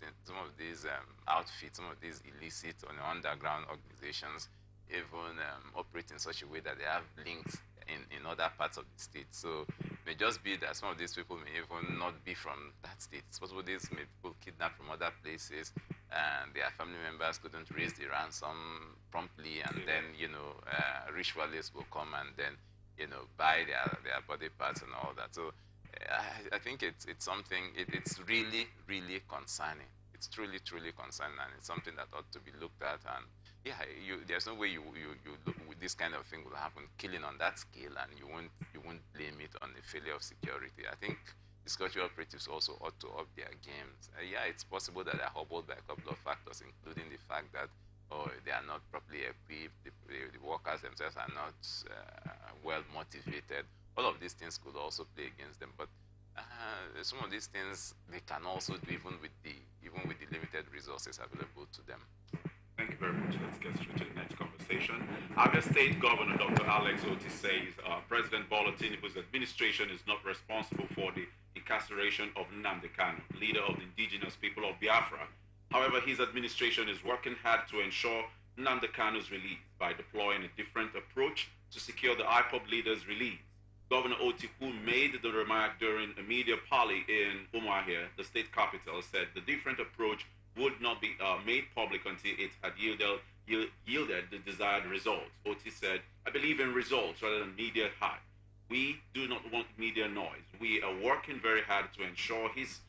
outfits, some of these illicit or underground organizations even operate in such a way that they have links in other parts of the state. So it may just be that some of these people may even not be from that state. It's possible these may people kidnapped from other places, and their family members couldn't raise the ransom promptly, and then ritualists will come and then buy their body parts and all that. So I think it's something. It's really concerning. It's truly concerning, and it's something that ought to be looked at. And there's no way you look with this kind of thing will happen, killing on that scale, and you won't blame it on the failure of security. I think the security operatives also ought to up their games. It's possible that they're hobbled by a couple of factors, including the fact that they are not properly equipped, the workers themselves are not well motivated. All of these things could also play against them, but some of these things they can also do even with the limited resources available to them. Thank you very much. Let's get straight to the next conversation. Abia State Governor Dr. Alex Oti says President Bola Tinubu's administration is not responsible for the incarceration of Nnamdi Kanu, leader of the indigenous people of Biafra. However, his administration is working hard to ensure Nnamdi Kanu's release by deploying a different approach to secure the IPOB leader's release. Governor Oti, who made the remark during a media parley in Umuahia, the state capital, said the different approach would not be made public until it had yielded the desired results. Oti said, I believe in results rather than media hype. We do not want media noise. We are working very hard to ensure his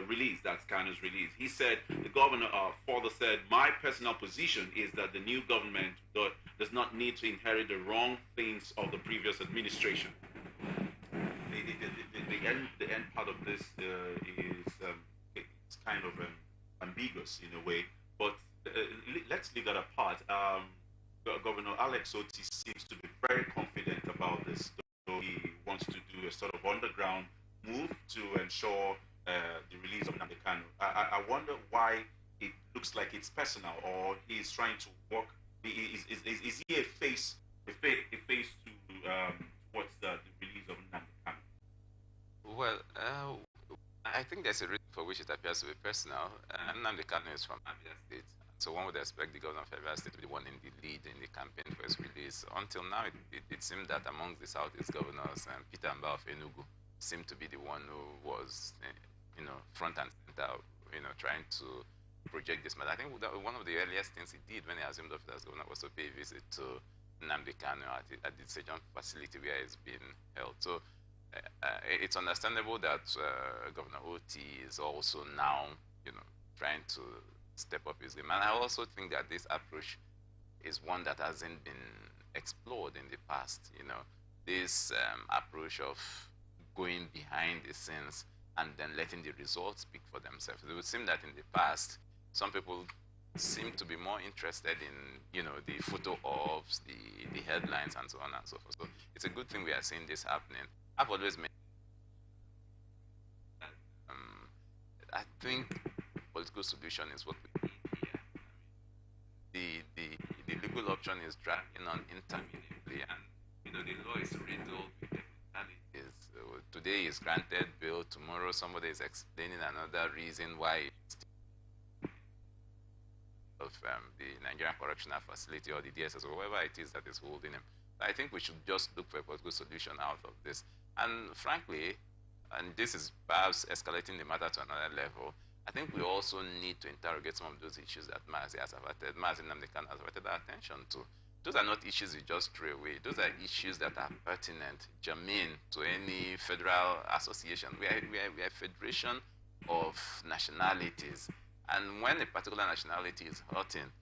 release, that's Kanu's release. He said, the governor further said, my personal position is that the new government does not need to inherit the wrong things of the previous administration. The end part of this is it's kind of ambiguous in a way, but let's leave that apart. Governor Alex Oti seems to be very confident about this. So he wants to do a sort of underground move to ensure the release of Nnamdi Kanu. I wonder why it looks like it's personal, or he's trying to work. Is he a face to what's the release of Nnamdi Kanu? Well, I think there's a reason for which it appears to be personal. Nnamdi Kanu is from Abia State, so one would expect the governor of Abia State to be the one in the lead in the campaign for his release. Until now, it seemed that among the Southeast governors, Peter Mba of Enugu seemed to be the one who was, front and center, trying to project this matter. I think one of the earliest things he did when he assumed office as governor was to pay a visit to Nnamdi Kanu at the Sejon facility where he's been held. So it's understandable that Governor Oti is also now, trying to step up his game. And I also think that this approach is one that hasn't been explored in the past. This approach of going behind the scenes and then letting the results speak for themselves. It would seem that in the past, some people seem to be more interested in, the photo ops, the headlines, and so on and so forth. So it's a good thing we are seeing this happening. I've always made. I think political solution is what we need here. The legal option is dragging on interminably, and the law is riddled with technicalities. Today is granted bail, tomorrow somebody is explaining another reason why it's of the Nigerian Correctional Facility or the DSS or whoever it is that is holding him. I think we should just look for a political solution out of this. And frankly, and this is perhaps escalating the matter to another level, I think we also need to interrogate some of those issues that Mazi Nnamdi Kanu has averted our attention to. Those are not issues you just throw away. Those are issues that are pertinent, germane to any federal association. We are a federation of nationalities. And when a particular nationality is hurting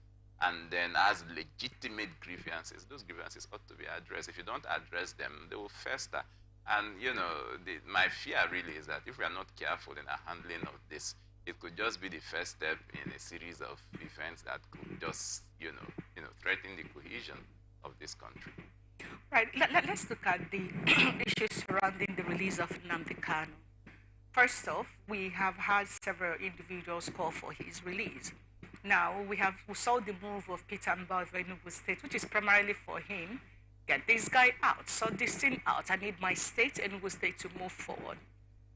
and then has legitimate grievances, those grievances ought to be addressed. If you don't address them, they will fester. And, my fear really is that if we are not careful in our handling of this, it could just be the first step in a series of events that could just, threaten the cohesion of this country. Right. Let's look at the issues surrounding the release of Nnamdi Kanu. First off, we have had several individuals call for his release. Now, we saw the move of Peter Mba of Enugu State, which is primarily for him. Get this guy out, sort this thing out. I need my state, Enugu State, to move forward.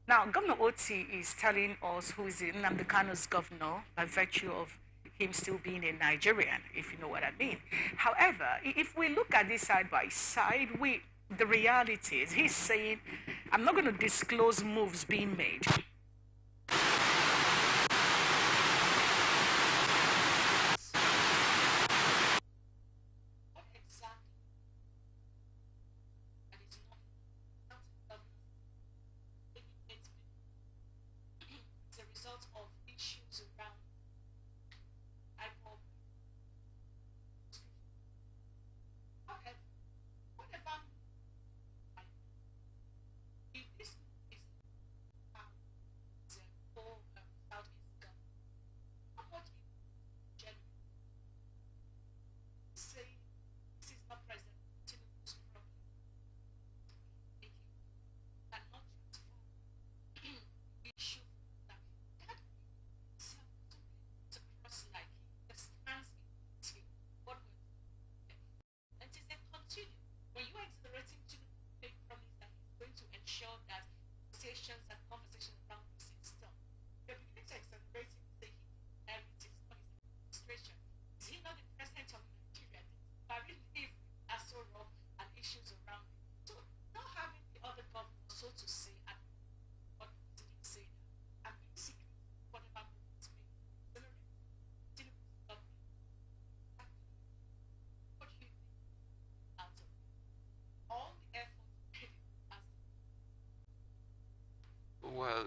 Now, Governor Oti is telling us who is Nnamdi Kanu's governor by virtue of him still being a Nigerian, if you know what I mean. However, if we look at this side by side, the reality is he's saying, I'm not going to disclose moves being made. And conversations around the system. You're beginning to accelerate him, say he heritage, what is administration. Is he not the president of Nigeria? But we live with Aso Rock and issues around it. So not having the other governor, so to say, and what did he say that? And basically, whatever movements made, accelerate Tinubu's government. What do you think out of it? All the efforts made as Well,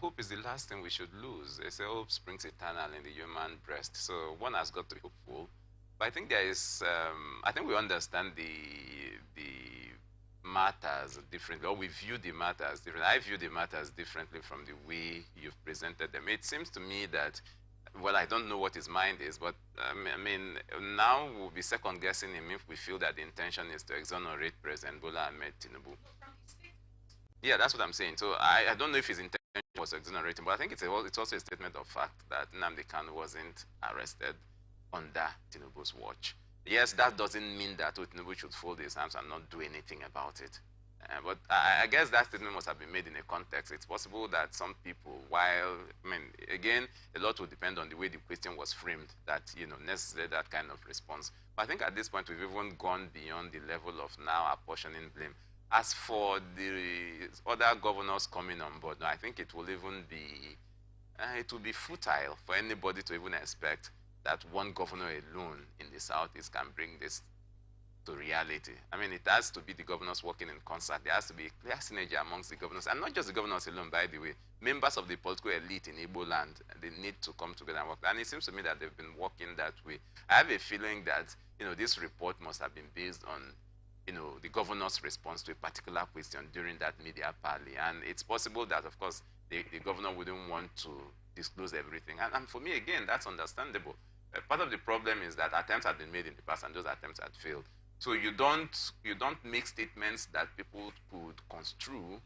hope is the last thing we should lose. They say hope springs eternal in the human breast. So one has got to be hopeful. But I think there is, I think we understand the matters differently, or we view the matters differently. I view the matters differently from the way you've presented them. It seems to me that, well, I don't know what his mind is, but I mean, now we'll be second guessing him if we feel that the intention is to exonerate President Bola Ahmed Tinubu. Yeah, that's what I'm saying. So I don't know if his intention was exonerating, but I think it's also a statement of fact that Nnamdi Kanu wasn't arrested under Tinubu's watch. Yes, that doesn't mean that Tinubu should fold his hands and not do anything about it. But I guess that statement must have been made in a context. It's possible that some people, while, I mean, again, a lot will depend on the way the question was framed, that, necessary that kind of response. But I think at this point, we've even gone beyond the level of now apportioning blame. As for the other governors coming on board, I think it will even be, it will be futile for anybody to even expect that one governor alone in the Southeast can bring this to reality. I mean, it has to be the governors working in concert. There has to be a clear synergy amongst the governors, and not just the governors alone, by the way. Members of the political elite in Igbo land, they need to come together and work. And it seems to me that they've been working that way. I have a feeling that, this report must have been based on, the governor's response to a particular question during that media parley. And it's possible that, of course, the governor wouldn't want to disclose everything. And for me, again, that's understandable. Part of the problem is that attempts had been made in the past, and those attempts had failed. So you don't make statements that people could construe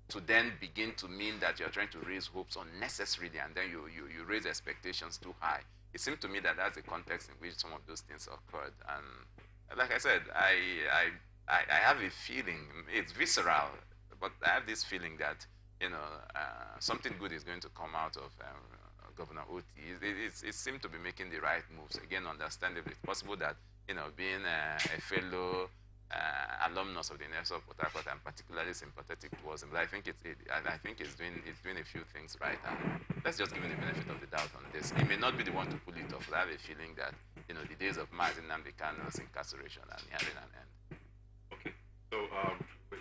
to then begin to mean that you're trying to raise hopes unnecessarily, and then you raise expectations too high. It seemed to me that that's the context in which some of those things occurred. And like I said, I have a feeling, it's visceral, but I have this feeling that, something good is going to come out of Governor Oti. It seemed to be making the right moves. Again, understandably, it's possible that, being a fellow alumnus of the University of Port Harcourt, I'm particularly sympathetic towards him. But I think it's doing a few things right. And let's just give him the benefit of the doubt on this. He may not be the one to pull it off, but I have a feeling that, the days of Mazin Nnamdi Kanu's incarceration are nearing an end. Okay, so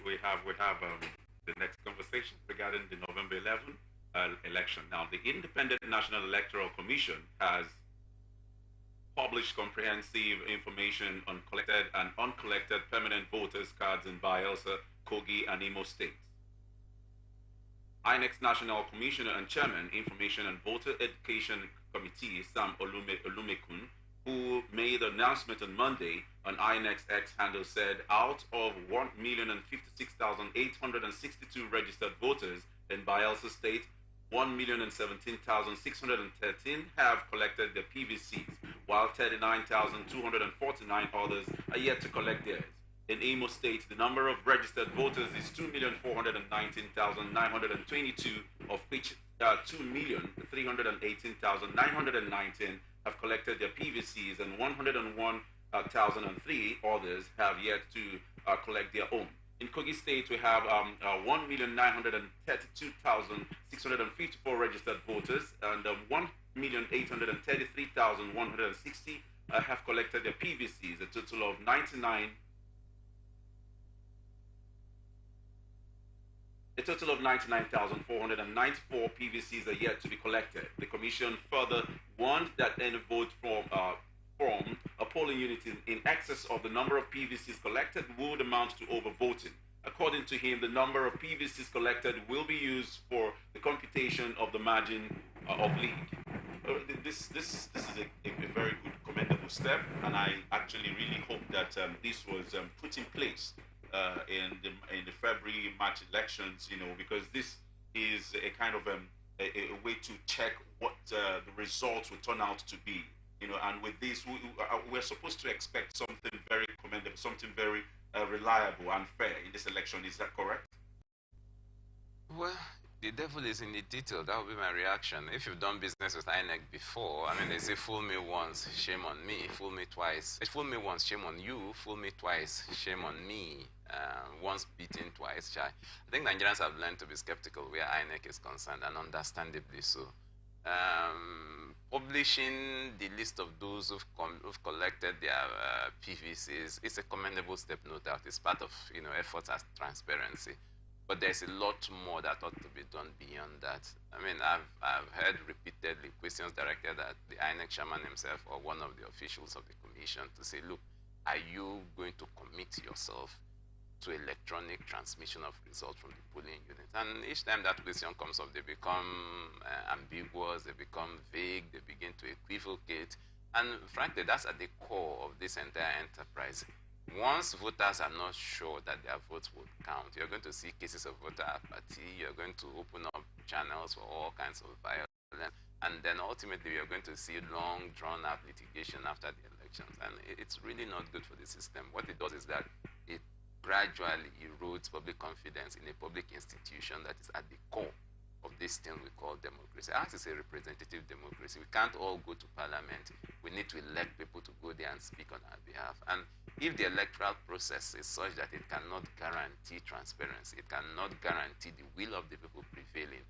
we have the next conversation regarding the November 11th election. Now, the Independent National Electoral Commission has published comprehensive information on collected and uncollected permanent voters' cards in Bayelsa, Kogi, and Imo states. INEC's National Commissioner and Chairman, Information and Voter Education Committee, Sam Olumekun, who made an announcement on Monday on INEC's X handle, said out of 1,056,862 registered voters in Bayelsa State, 1,017,613 have collected their PVCs, while 39,249 others are yet to collect theirs. In Imo State, the number of registered voters is 2,419,922, of which 2,318,919 have collected their PVCs, and 101,003 others have yet to collect their own. In Kogi State, we have 1,932,654 registered voters, and 1,833,160 have collected their PVCs, a total of 99,494 PVCs are yet to be collected. The Commission further warned that any vote from a polling unit in excess of the number of PVCs collected would amount to overvoting. According to him, the number of PVCs collected will be used for the computation of the margin of lead. This is a very good, commendable step, and I actually really hope that this was put in place in the February-March elections, because this is a kind of a way to check what the results will turn out to be. And with this, we're supposed to expect something very commendable, something very reliable and fair in this election. Is that correct? Well, the devil is in the detail. That would be my reaction. If you've done business with INEC before, they say, fool me once, shame on me. Fool me twice. Fool me once, shame on you. Fool me twice, shame on me. Once beaten, twice shy. I think Nigerians have learned to be skeptical where INEC is concerned, and understandably so. Publishing the list of those who've collected their PVCs is a commendable step, no doubt. It's part of efforts at transparency. But there's a lot more that ought to be done beyond that. I've heard repeatedly questions directed at the INEC chairman himself or one of the officials of the commission to say, look, are you going to commit yourself to electronic transmission of results from the polling unit? And each time that question comes up, they become ambiguous, they become vague, they begin to equivocate. And frankly, that's at the core of this entire enterprise. Once voters are not sure that their votes would count, you're going to see cases of voter apathy, you're going to open up channels for all kinds of violence. And then ultimately, we are going to see long, drawn-out litigation after the elections. And it's really not good for the system. What it does is that it gradually erodes public confidence in a public institution that is at the core of this thing we call democracy. Ours is a representative democracy. We can't all go to parliament. We need to elect people to go there and speak on our behalf. And if the electoral process is such that it cannot guarantee transparency, it cannot guarantee the will of the people prevailing,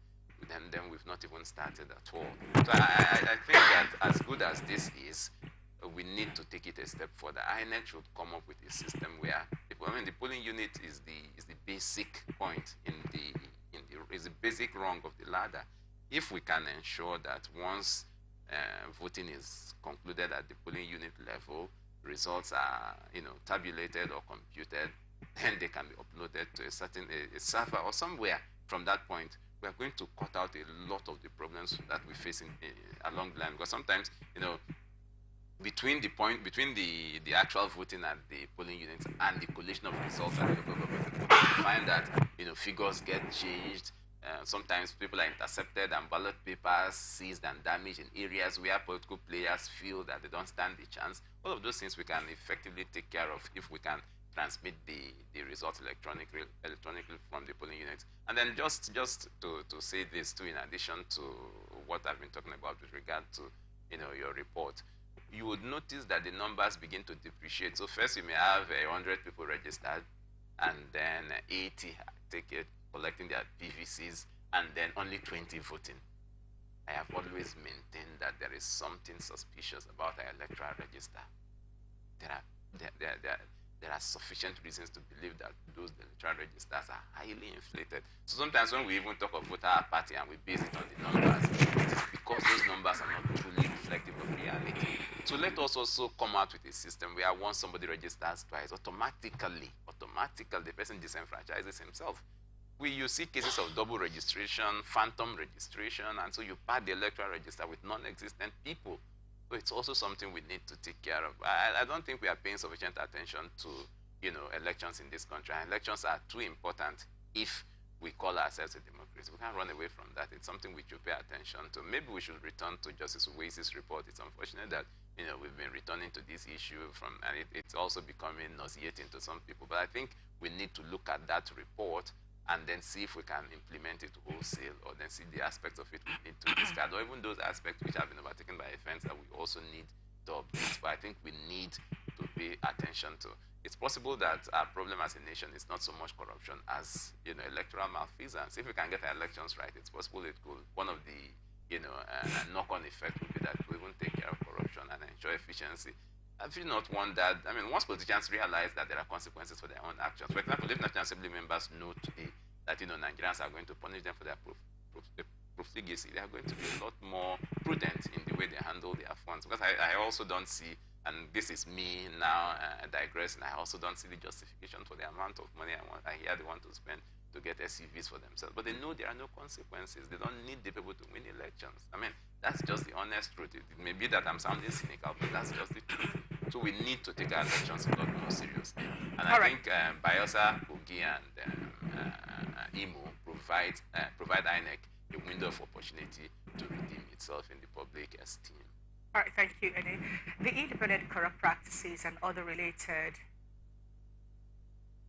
then we've not even started at all. So I think that as good as this is, we need to take it a step further. INEC should come up with a system where the polling unit is the basic point is the basic rung of the ladder. If we can ensure that once voting is concluded at the polling unit level, results are tabulated or computed, then they can be uploaded to a server or somewhere. From that point, we are going to cut out a lot of the problems that we face along the line. Because sometimes, between the actual voting at the polling units and the collation of results at the local government, we find that figures get changed. Sometimes people are intercepted and ballot papers seized and damaged in areas where political players feel that they don't stand the chance. All of those things we can effectively take care of if we can transmit the results electronically from the polling units. And then just to say this too, in addition to what I've been talking about with regard to your report, you would notice that the numbers begin to depreciate. So first you may have 100 people registered, and then 80 collecting their PVCs, and then only 20 voting. I have always maintained that there is something suspicious about our electoral register. There are sufficient reasons to believe that those electoral registers are highly inflated. So sometimes when we even talk of voter apathy and we base it on the numbers, it is because those numbers are not truly reflective of reality. So let us also come out with a system where once somebody registers twice, automatically, the person disenfranchises himself. You see cases of double registration, phantom registration, and so you pad the electoral register with non-existent people. So it's also something we need to take care of. I don't think we are paying sufficient attention to, elections in this country. And elections are too important if we call ourselves a democracy. We can't run away from that. It's something we should pay attention to. Maybe we should return to Justice Uwai's report. It's unfortunate that, we've been returning to this issue and it's also becoming nauseating to some people. But I think we need to look at that report and then see if we can implement it wholesale, or then see the aspects of it we need to discard, or even those aspects which have been overtaken by offense that we also need to update. But I think we need to pay attention to. It's possible that our problem as a nation is not so much corruption as electoral malfeasance. If we can get our elections right, it's possible it could. One of the knock-on effect would be that we won't take care of corruption and ensure efficiency. Have you not wondered? Once politicians realize that there are consequences for their own actions, for example, if National Assembly members know today that Nigerians are going to punish them for their profligacy, they are going to be a lot more prudent in the way they handle their funds. Because I also don't see, and this is me now digressing, I also don't see the justification for the amount of money I hear they want to spend to get SUVs for themselves. But they know there are no consequences. They don't need the people to win elections. That's just the honest truth. It may be that I'm sounding cynical, but that's just the truth. So we need to take our elections a lot more seriously. And I think Bayelsa, Kogi, and Imo provide INEC a window of opportunity to redeem itself in the public esteem. All right, thank you, Ene. The Independent Corrupt Practices and Other Related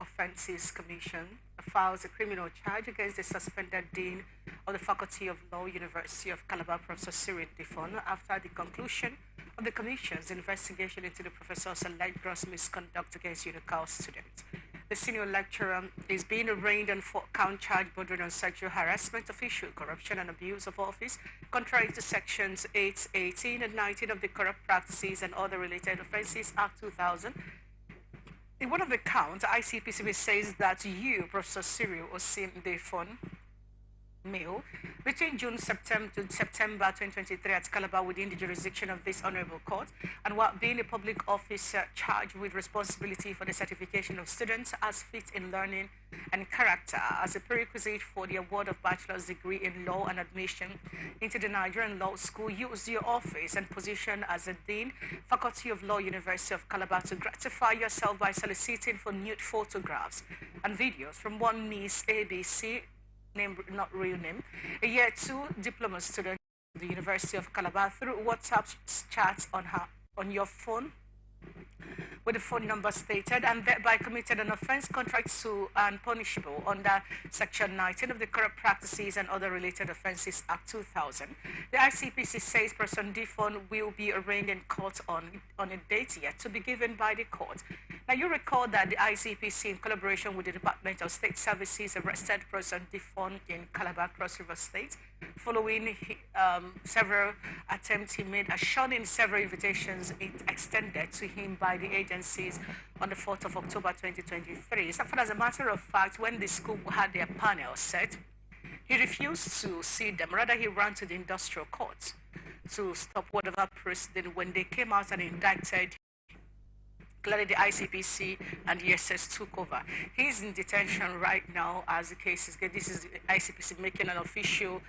Offences Commission files a criminal charge against the suspended Dean of the Faculty of Law, University of Calabar, Professor Cyril Difon, after the conclusion of the Commission's investigation into the professor's alleged gross misconduct against UNICAL students. The senior lecturer is being arraigned on 4-count charge bordering on sexual harassment, official corruption, and abuse of office, contrary to sections 8, 18, and 19 of the Corrupt Practices and Other Related Offences Act 2000. In one of the counts, ICPCB says that you, Professor Cyril Osim Defon, male, between September 2023 at Calabar within the jurisdiction of this Honorable Court, and while being a public officer charged with responsibility for the certification of students as fit in learning and character as a prerequisite for the award of bachelor's degree in law and admission into the Nigerian Law School, used your office and position as a Dean, Faculty of Law, University of Calabar, to gratify yourself by soliciting for nude photographs and videos from one Miss ABC name, not real name, a year 2 diploma student at the University of Calabar through WhatsApp chats on your phone with the phone number stated and thereby committed an offense contract to and punishable under Section 19 of the Corrupt Practices and Other Related Offences Act 2000. The ICPC says Person Difon will be arraigned in court on a date yet to be given by the court. Now, you recall that the ICPC, in collaboration with the Department of State Services, arrested Person Difon in Calabar, Cross River State, following several attempts he made at shunning several invitations it extended to him by the agencies on the 4th of October 2023. So, as a matter of fact, when the school had their panel set, he refused to see them. Rather, he ran to the industrial court to stop whatever proceeding. When they came out and indicted, clearly the ICPC and the SS took over. He's in detention right now as the case is getting. This is the ICPC making an official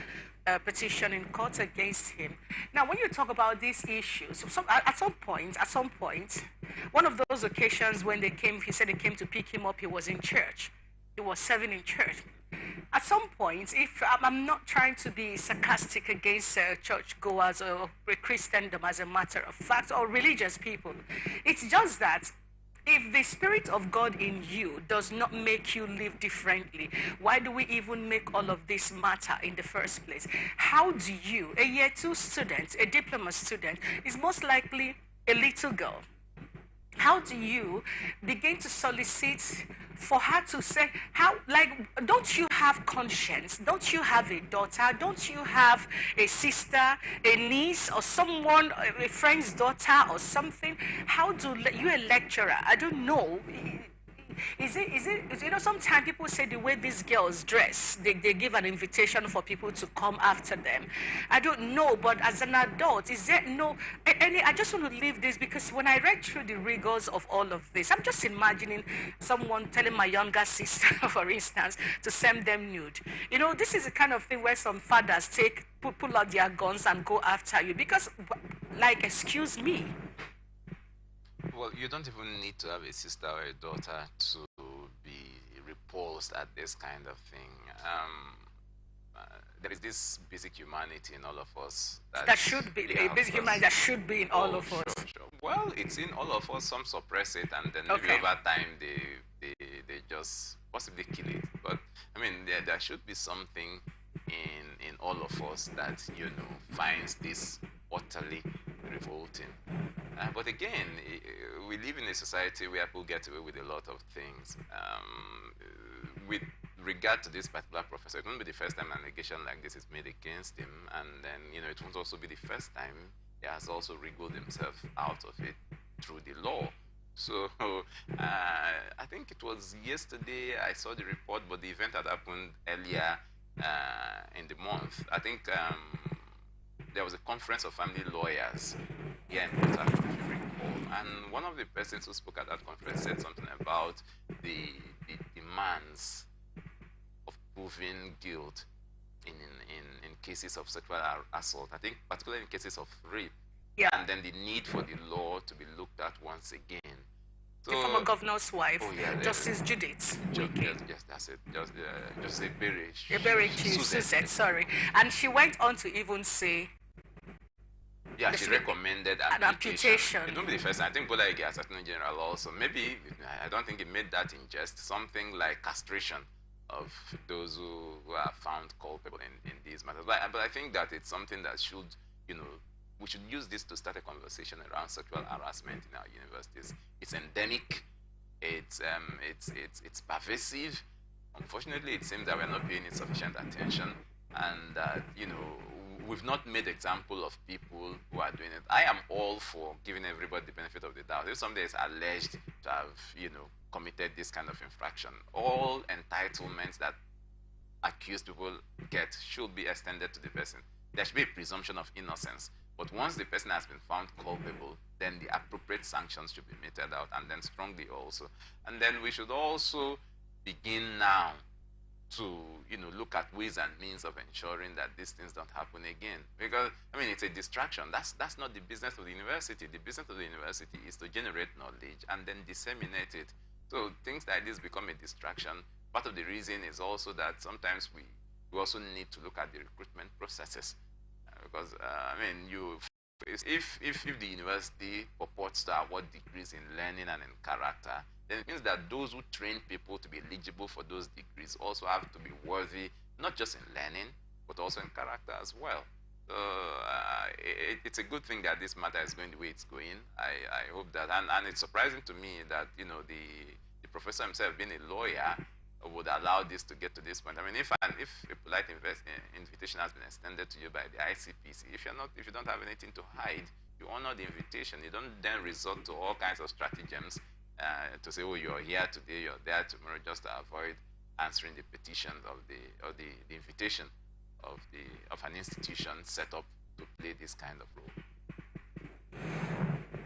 petition in court against him. Now, when you talk about these issues, at some point, one of those occasions when they came, he said they came to pick him up, he was in church. He was serving in church. At some point, if I'm not trying to be sarcastic against churchgoers or Christendom as a matter of fact, or religious people, it's just that if the Spirit of God in you does not make you live differently, why do we even make all of this matter in the first place? How do you, a year 2 student, a diploma student, is most likely a little girl, how do you begin to solicit for her to say, don't you have conscience? Don't you have a daughter? Don't you have a sister, a niece, or someone, a friend's daughter or something? How do you, a lecturer? I don't know. Is it, you know, sometimes people say the way these girls dress, they give an invitation for people to come after them. I don't know, but as an adult, is there no, I just want to leave this because when I read through the rigors of all of this, I'm just imagining someone telling my younger sister, for instance, to send them nude. You know, this is the kind of thing where some fathers pull out their guns and go after you because, like, excuse me. Well, you don't even need to have a sister or a daughter to be repulsed at this kind of thing. There is this basic humanity in all of us. That should be, a basic humanity that should be in all of us. Sure. Well, it's in all of us. Some suppress it, and then maybe over time they just possibly kill it. But, I mean, there should be something in all of us that, you know, finds this utterly revolting. But again, we live in a society where people get away with a lot of things. With regard to this particular professor, it won't be the first time an allegation like this is made against him, and then, you know, it won't also be the first time he has also wriggled himself out of it through the law. So I think it was yesterday I saw the report, but the event had happened earlier in the month. I think there was a conference of family lawyers here in Port Harcourt, if you recall, and one of the persons who spoke at that conference said something about the demands of proving guilt in cases of sexual assault. I think particularly in cases of rape. Yeah. And then the need for the law to be looked at once again. So, the former governor's wife, oh yeah, Justice Judith. Yes, that's it. Just a Suzette, sorry. And she went on to even say, yeah, she recommended an amputation. It won't be the first time. I think Bola Ige, as Attorney General, also, maybe, I don't think he made that in jest, something like castration of those who are found culpable in these matters. But I think that it's something that should, you know, we should use this to start a conversation around sexual harassment in our universities. It's endemic. It's pervasive. Unfortunately, it seems that we're not paying it sufficient attention, and you know, we've not made example of people who are doing it. I am all for giving everybody the benefit of the doubt. If somebody is alleged to have, you know, committed this kind of infraction, all entitlements that accused people get should be extended to the person. There should be a presumption of innocence. But once the person has been found culpable, then the appropriate sanctions should be meted out, and then strongly also. And then we should also begin now to, you know, look at ways and means of ensuring that these things don't happen again. Because, I mean, it's a distraction. That's not the business of the university. The business of the university is to generate knowledge and then disseminate it. So things like this become a distraction. Part of the reason is also that sometimes we also need to look at the recruitment processes. Because, I mean, if the university purports to award degrees in learning and in character, then it means that those who train people to be eligible for those degrees also have to be worthy, not just in learning, but also in character as well. So it's a good thing that this matter is going the way it's going. I hope that, and it's surprising to me that, you know, the professor himself, being a lawyer, would allow this to get to this point. I mean, if a polite invitation has been extended to you by the ICPC, if you don't have anything to hide, you honor the invitation. You don't then resort to all kinds of stratagems to say, oh, you're here today, you're there tomorrow, just to avoid answering the petition of the invitation of an institution set up to play this kind of role.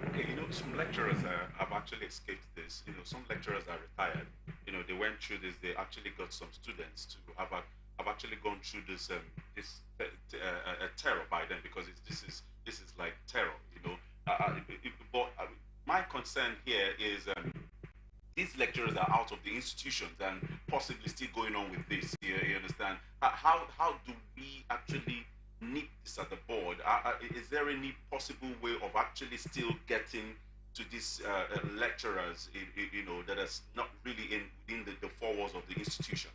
Okay, you know, some lecturers have actually escaped this. You know, some lecturers are retired. You know, they went through this. They actually got some students to have actually gone through this terror by them, because this is like terror. You know, but my concern here is these lecturers are out of the institutions and possibly still going on with this. You understand? How do we actually nip this at the board? Is there any possible way of actually still getting to these lecturers, you know, that is not really within the four walls of the institution?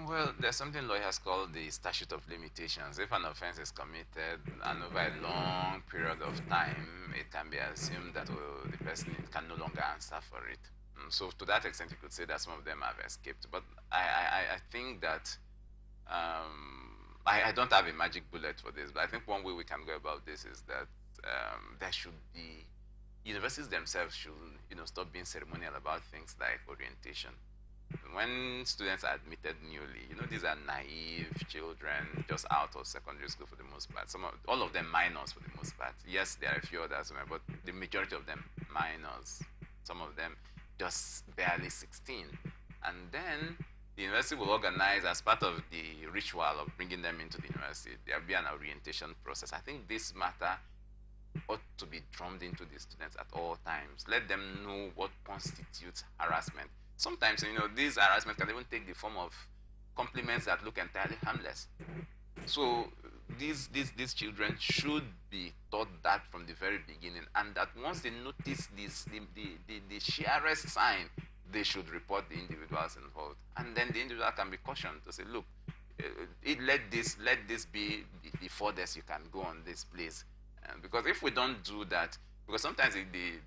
Well, there's something lawyers call the statute of limitations. If an offense is committed and over a long period of time, it can be assumed that the person can no longer answer for it. So to that extent, you could say that some of them have escaped. But I think that I don't have a magic bullet for this, but I think one way we can go about this is that there should be, universities themselves should, you know, stop being ceremonial about things like orientation. When students are admitted newly, you know, these are naive children just out of secondary school for the most part. All of them minors for the most part. Yes, there are a few others, but the majority of them minors. Some of them just barely 16. And then the university will organize, as part of the ritual of bringing them into the university, there will be an orientation process. I think this matter ought to be drummed into the students at all times. Let them know what constitutes harassment. Sometimes, you know, these harassment can even take the form of compliments that look entirely harmless. So these children should be taught that from the very beginning, and that once they notice the sheerest sign, they should report the individuals involved. And then the individual can be cautioned to say, look, let this be the furthest you can go on this place. Because if we don't do that, because sometimes the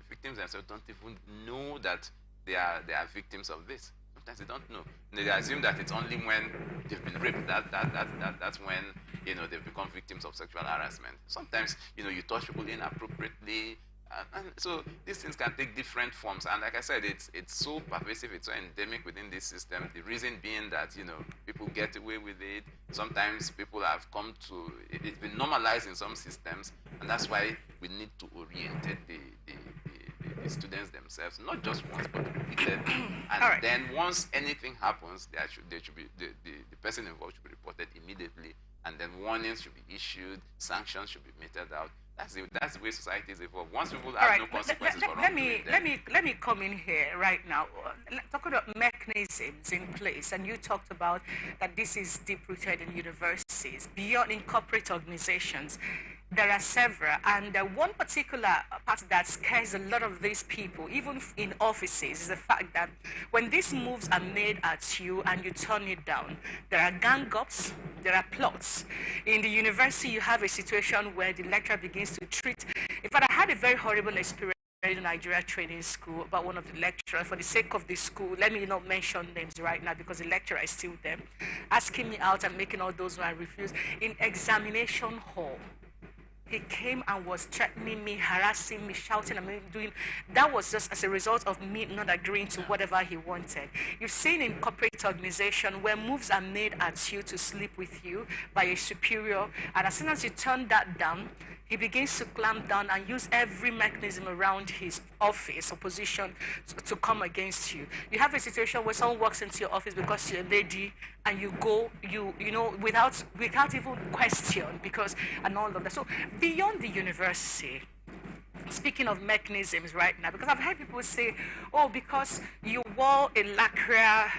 victims themselves don't even know that they are victims of this. Sometimes they don't know. They assume that it's only when they've been raped that's when, you know, they've become victims of sexual harassment. Sometimes, you know, you touch people inappropriately, and so these things can take different forms. And like I said, it's so pervasive, it's so endemic within this system. The reason being that, you know, people get away with it. Sometimes people have come to, it's been normalized in some systems, and that's why we need to orientate the students themselves, not just once, but repeatedly. And then once anything happens, there should be the person involved should be reported immediately, and then warnings should be issued, sanctions should be meted out. That's the way society is evolved. Once people have no consequences for wrongdoing, let me come in here right now. Talk about mechanisms in place, and you talked about that this is deep-rooted in universities, beyond in corporate organizations. There are several, and one particular part that scares a lot of these people, even in offices, is the fact that when these moves are made at you and you turn it down, there are gang-ups, there are plots. In the university, you have a situation where the lecturer begins to treat. In fact, I had a very horrible experience in Nigeria training school about one of the lecturers. For the sake of the school, let me not mention names right now because the lecturer is still there, asking me out and making all those who I refused. In examination hall, he came and was threatening me, harassing me, shouting at me, doing. That was just as a result of me not agreeing to whatever he wanted. You've seen in corporate organization where moves are made at you to sleep with you by a superior, and as soon as you turn that down, he begins to clamp down and use every mechanism around his office or position to come against you. You have a situation where someone walks into your office because you're a lady, and you go, you know, without even question, because, and all of that. So beyond the university, speaking of mechanisms right now, because I've heard people say, oh, because you wore a lycra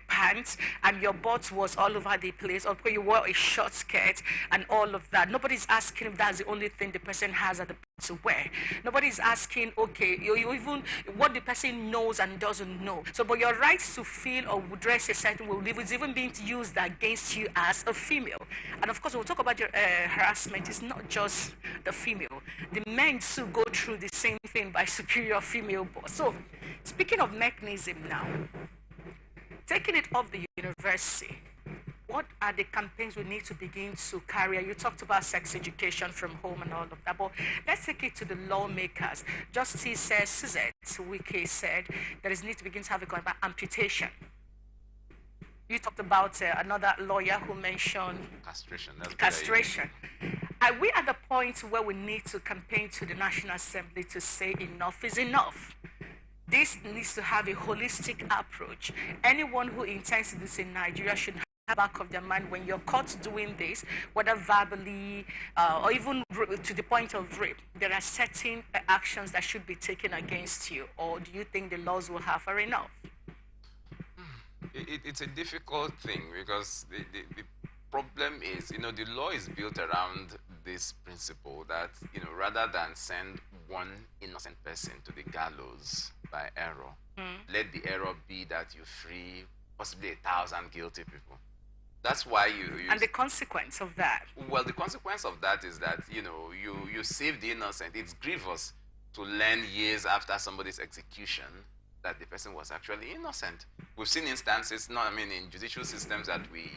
pants and your butt was all over the place, or you wore a short skirt and all of that. Nobody's asking if that's the only thing the person has at the to wear. Nobody's asking, okay, you even what the person knows and doesn't know. So, but your right to feel or dress a certain way is even being used against you as a female. And of course, we'll talk about your harassment. It's not just the female. The men too go through the same thing by superior female boss. So, speaking of mechanism now, taking it off the university, what are the campaigns we need to begin to carry? You talked about sex education from home and all of that, but let's take it to the lawmakers. Justice Suzette Wike said there is need to begin to have a conversation about amputation. You talked about another lawyer who mentioned castration. Castration. Are we at the point where we need to campaign to the National Assembly to say enough is enough? This needs to have a holistic approach. Anyone who intends to do this in Nigeria should back of their mind when you're caught doing this, whether verbally or even to the point of rape, there are certain actions that should be taken against you, or do you think the laws will have are enough? It's a difficult thing because the problem is, the law is built around this principle that, rather than send one innocent person to the gallows by error, let the error be that you free possibly 1,000 guilty people. That's why you and the consequence of that. Well, the consequence of that is that you save the innocent. It's grievous to learn years after somebody's execution that the person was actually innocent. We've seen instances, in judicial systems that we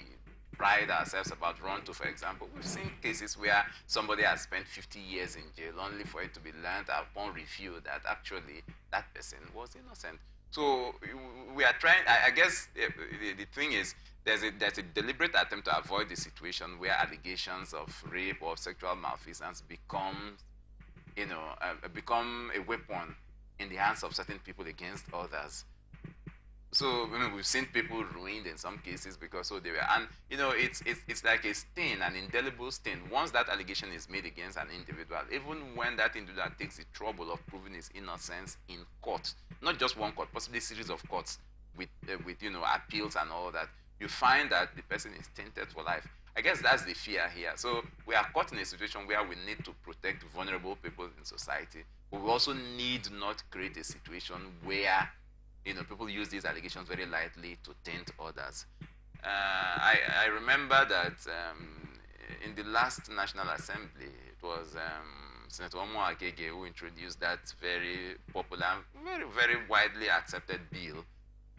pride ourselves about run to, for example. We've seen cases where somebody has spent 50 years in jail only for it to be learned upon review that actually that person was innocent. So we are trying, I guess the thing is, there's a deliberate attempt to avoid the situation where allegations of rape or sexual malfeasance become a weapon in the hands of certain people against others. So we've seen people ruined in some cases because they were, and it's like a stain, an indelible stain. Once that allegation is made against an individual, even when that individual takes the trouble of proving his innocence in court, not just one court, possibly a series of courts with appeals and all that, you find that the person is tainted for life. I guess that's the fear here. So we are caught in a situation where we need to protect vulnerable people in society, but we also need not create a situation where people use these allegations very lightly to taint others. I remember that in the last National Assembly, it was Senator Omo Agege who introduced that very popular, very, very widely accepted bill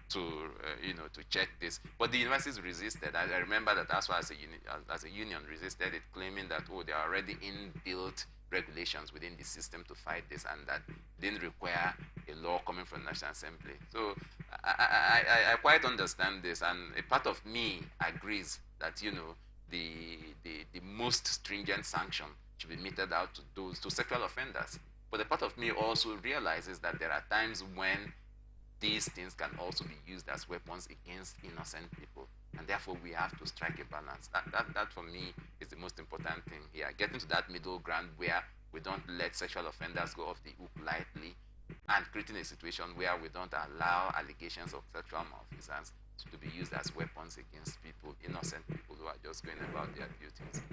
to check this. But the universities resisted. I remember that as far as a union resisted it, claiming that, there are already inbuilt regulations within the system to fight this, and that didn't require a law coming from the National Assembly. So I quite understand this, and a part of me agrees that the most stringent sanction should be meted out to sexual offenders. But a part of me also realizes that there are times when these things can also be used as weapons against innocent people, and therefore we have to strike a balance. That for me is the most important thing here, getting to that middle ground where we don't let sexual offenders go off the hook lightly, and creating a situation where we don't allow allegations of sexual malfeasance to be used as weapons against people, innocent people who are just going about their duties.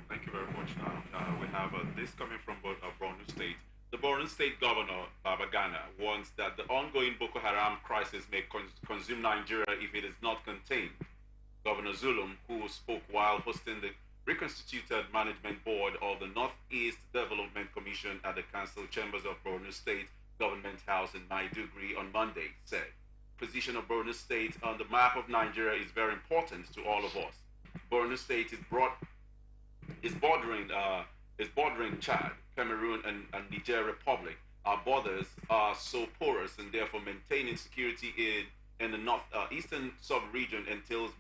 Thank you very much. Now we have this coming from Borno State. The Borno State Governor, Babagana, warns that the ongoing Boko Haram crisis may consume Nigeria if it is not contained. Governor Zulum, who spoke while hosting the reconstituted management board of the Northeast Development Commission at the council chambers of Borno State Government House in Maiduguri on Monday, said, "Position of Borno State on the map of Nigeria is very important to all of us. Borno State is bordering Chad, Cameroon, and Niger Republic. Our borders are so porous, and therefore maintaining security in the northeastern sub-region entails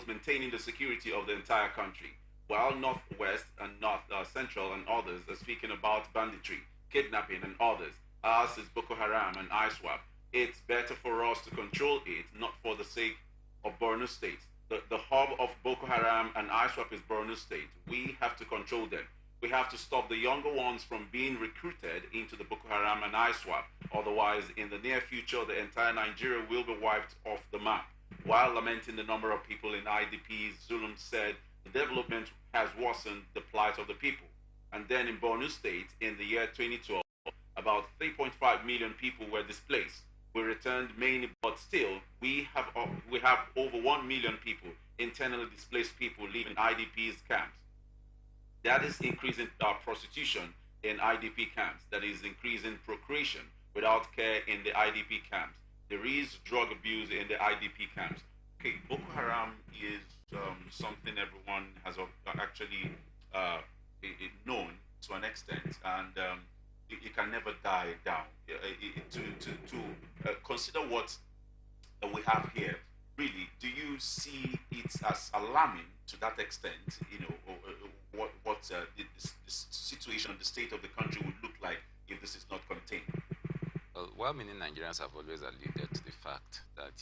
maintaining the security of the entire country. While Northwest and North Central and others are speaking about banditry, kidnapping, and others, ours is Boko Haram and ISWAP. It's better for us to control it, not for the sake of Borno State. The hub of Boko Haram and ISWAP is Borno State. We have to control them. We have to stop the younger ones from being recruited into the Boko Haram and ISWAP. Otherwise, in the near future, the entire Nigeria will be wiped off the map. While lamenting the number of people in IDPs, Zulum said the development has worsened the plight of the people. And then in Borno State, in the year 2012, about 3.5 million people were displaced. We returned mainly, but still, we have over 1 million people, internally displaced people, living in IDPs camps. That is increasing prostitution in IDP camps. That is increasing procreation without care in the IDP camps. There is drug abuse in the IDP camps. Okay, Boko Haram is something everyone has actually known to an extent, and it can never die down. To consider what we have here, really, do you see it as alarming to that extent? You know, what this situation, the state of the country would look like if this is not contained? Well-meaning Nigerians have always alluded to the fact that,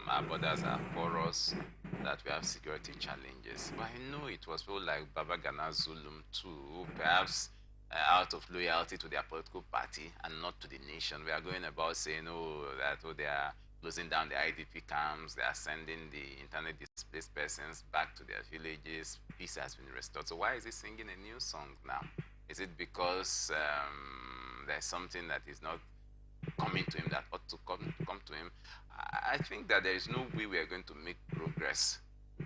our borders are porous, that we have security challenges. But I know it was people like Baba Gana Zulum too, perhaps out of loyalty to their political party and not to the nation. We are going about saying, they are closing down the IDP camps, they are sending the internally displaced persons back to their villages, peace has been restored. So why is he singing a new song now? Is it because there's something that is not coming to him that ought to come to him? I think that there is no way we are going to make progress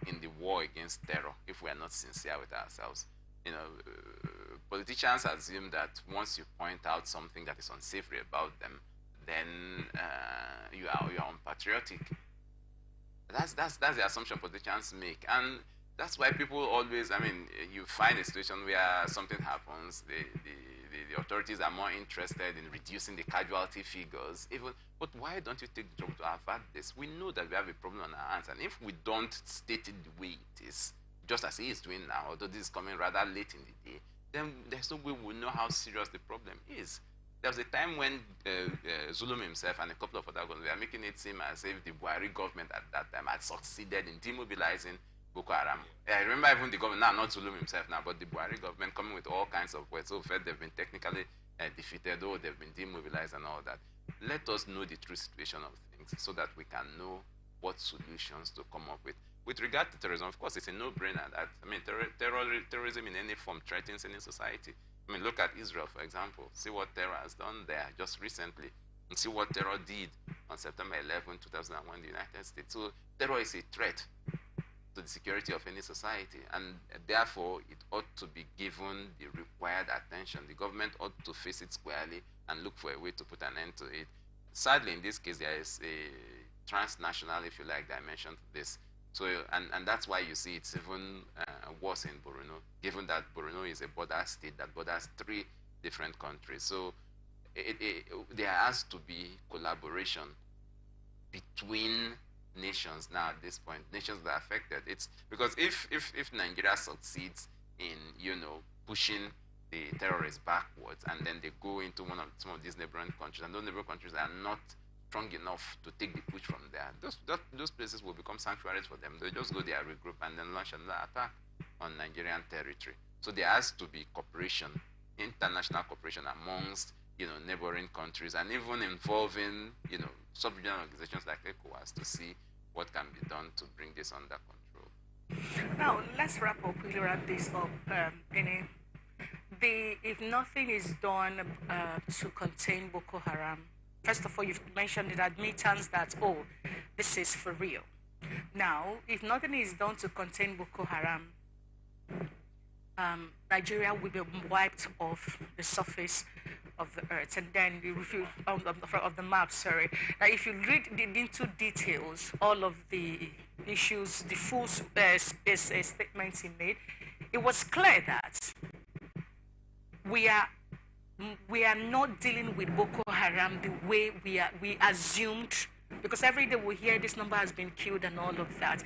in the war against terror if we are not sincere with ourselves. Politicians assume that once you point out something that is unsavory about them, then you are unpatriotic. That's the assumption politicians make, and that's why people always, you find a situation where something happens, the authorities are more interested in reducing the casualty figures, but why don't you take the job to avert this? We know that we have a problem on our hands, and if we don't state it the way it is, just as he is doing now, although this is coming rather late in the day, then there's no way we'll know how serious the problem is. There was a time when Zulum himself and a couple of other governments were making it seem as if the Buhari government at that time had succeeded in demobilizing Boko Haram. I remember even the government, not Zulum himself now, but the Buhari government coming with all kinds of words. So far they've been technically defeated, or they've been demobilized and all that. Let us know the true situation of things so that we can know what solutions to come up with. With regard to terrorism, of course, it's a no-brainer that, terrorism in any form threatens any society. Look at Israel, for example. See what terror has done there just recently. And see what terror did on September 11, 2001 in the United States. So terror is a threat to the security of any society. And therefore, it ought to be given the required attention. The government ought to face it squarely and look for a way to put an end to it. Sadly, in this case, there is a transnational, if you like, dimension to this. So, and that's why you see it's even worse in Borno, given that Borno is a border state that borders 3 different countries. So there has to be collaboration between nations now at this point, nations that are affected. It's because if Nigeria succeeds in, pushing the terrorists backwards, and then they go into some of these neighboring countries, and those neighboring countries are not strong enough to take the push from there, those places will become sanctuaries for them. They just go there, regroup, and then launch another attack on Nigerian territory. So there has to be cooperation, international cooperation amongst neighboring countries, and even involving sub-regional organizations like ECOWAS to see what can be done to bring this under control. Now let's wrap this up. If nothing is done to contain Boko Haram, first of all, you've mentioned the admittance that, this is for real. Now, if nothing is done to contain Boko Haram, Nigeria will be wiped off the surface of the earth. And then, if you, of the map, sorry. Now, if you read into details, all of the issues, the full statements he made, it was clear that we are not dealing with Boko Haram the way we assumed, because every day we hear this number has been killed and all of that.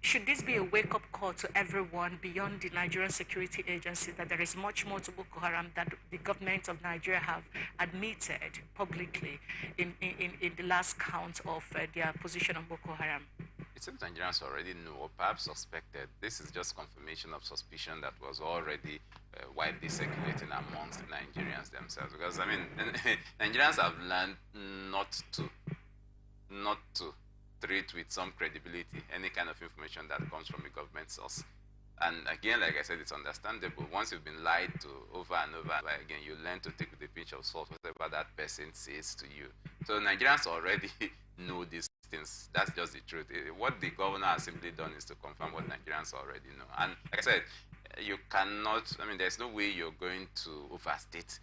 Should this be a wake-up call to everyone beyond the Nigerian security agency that there is much more to Boko Haram that the government of Nigeria have admitted publicly in the last count of their position on Boko Haram? it seems Nigerians already know or perhaps suspected. This is just confirmation of suspicion that was already widely circulating amongst Nigerians themselves. Because, I mean, Nigerians have learned not to treat with some credibility any kind of information that comes from a government source. And again, like I said, it's understandable. Once you've been lied to over and over again, you learn to take with a pinch of salt whatever that person says to you. So Nigerians already know these things. That's just the truth. What the governor has simply done is to confirm what Nigerians already know. And like I said, you cannot, I mean, there's no way you're going to overstate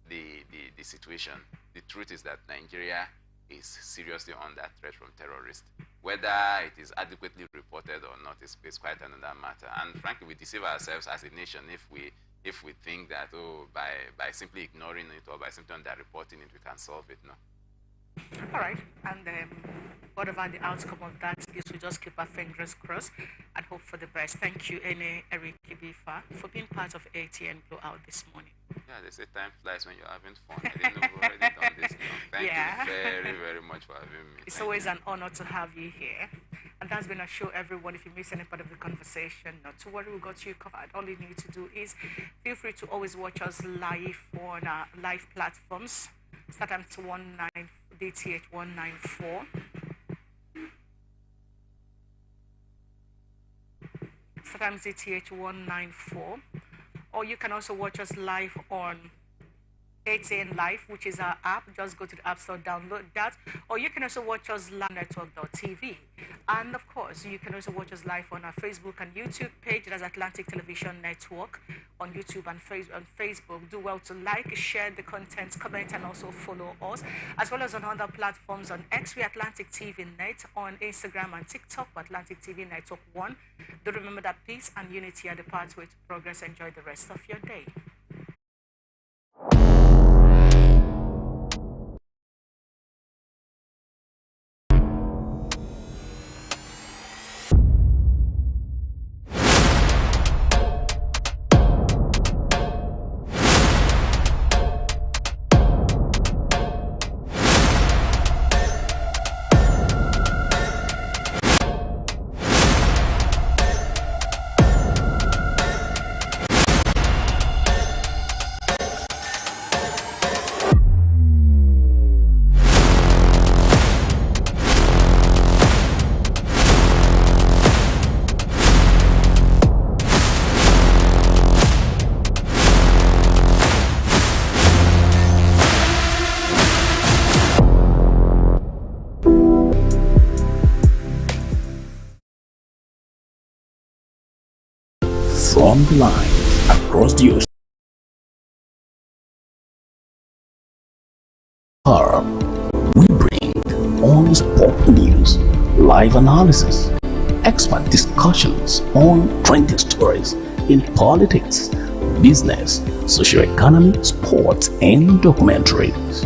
the situation. The truth is that Nigeria is seriously under threat from terrorists. Whether it is adequately reported or not is quite another matter. And frankly, we deceive ourselves as a nation if we think that, oh, by simply ignoring it or by simply underreporting it, we can solve it. No. All right, and whatever the outcome of that is, we just keep our fingers crossed and hope for the best. Thank you, Ene Eric Ibifa, for being part of ATN Blowout this morning. Yeah, they say time flies when you're having fun. I didn't know we've already done this. No. Thank you very, very much for having me. It's always an honor to have you here. And that's been a show, everyone. If you miss any part of the conversation, not to worry, we got you covered. All you need to do is feel free to always watch us live on our live platforms. StarTimes 19 DTH 194. StarTimes DTH 194. Or you can also watch us live on ATN Live, which is our app. Just go to the App Store, download that. Or you can also watch us live on network.tv. And of course, you can also watch us live on our Facebook and YouTube page. That's Atlantic Television Network on YouTube and Facebook. Do well to like, share the content, comment, and also follow us. As well as on other platforms on X, we Atlantic TV Net, on Instagram and TikTok, Atlantic TV Network 1. Do remember that peace and unity are the pathway to progress. Enjoy the rest of your day. From the line across the ocean, we bring on-the-spot news, live analysis, expert discussions on trending stories in politics, business, social economy, sports, and documentaries.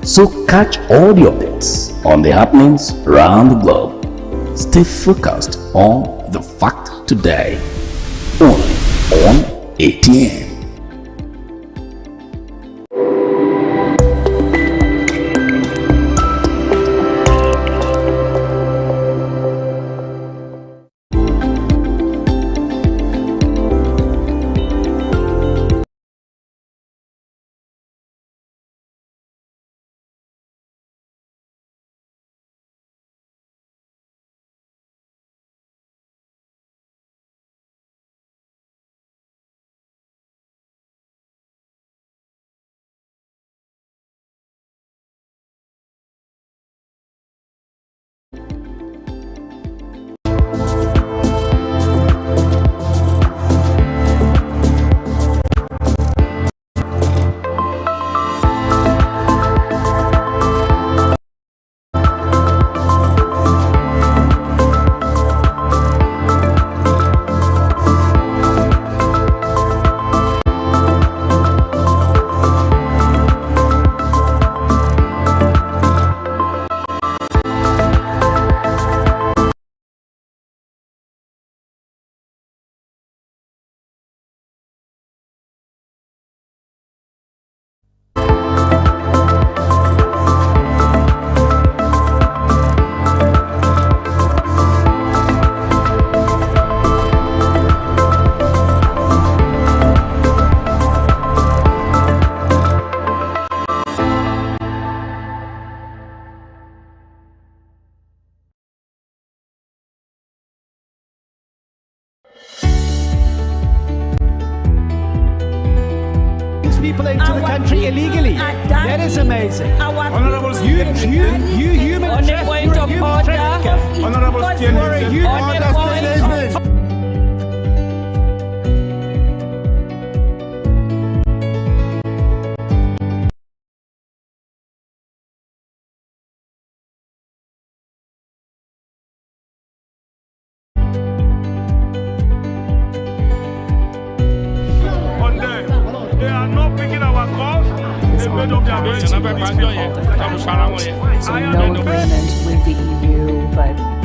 So catch all the updates on the happenings around the globe. Stay focused on the fact today, only on ATN. people into the country illegally. That is amazing. Honorable You human On the point of order. Honorable They are not picking our calls. They made up their minds. So no agreement with the EU, but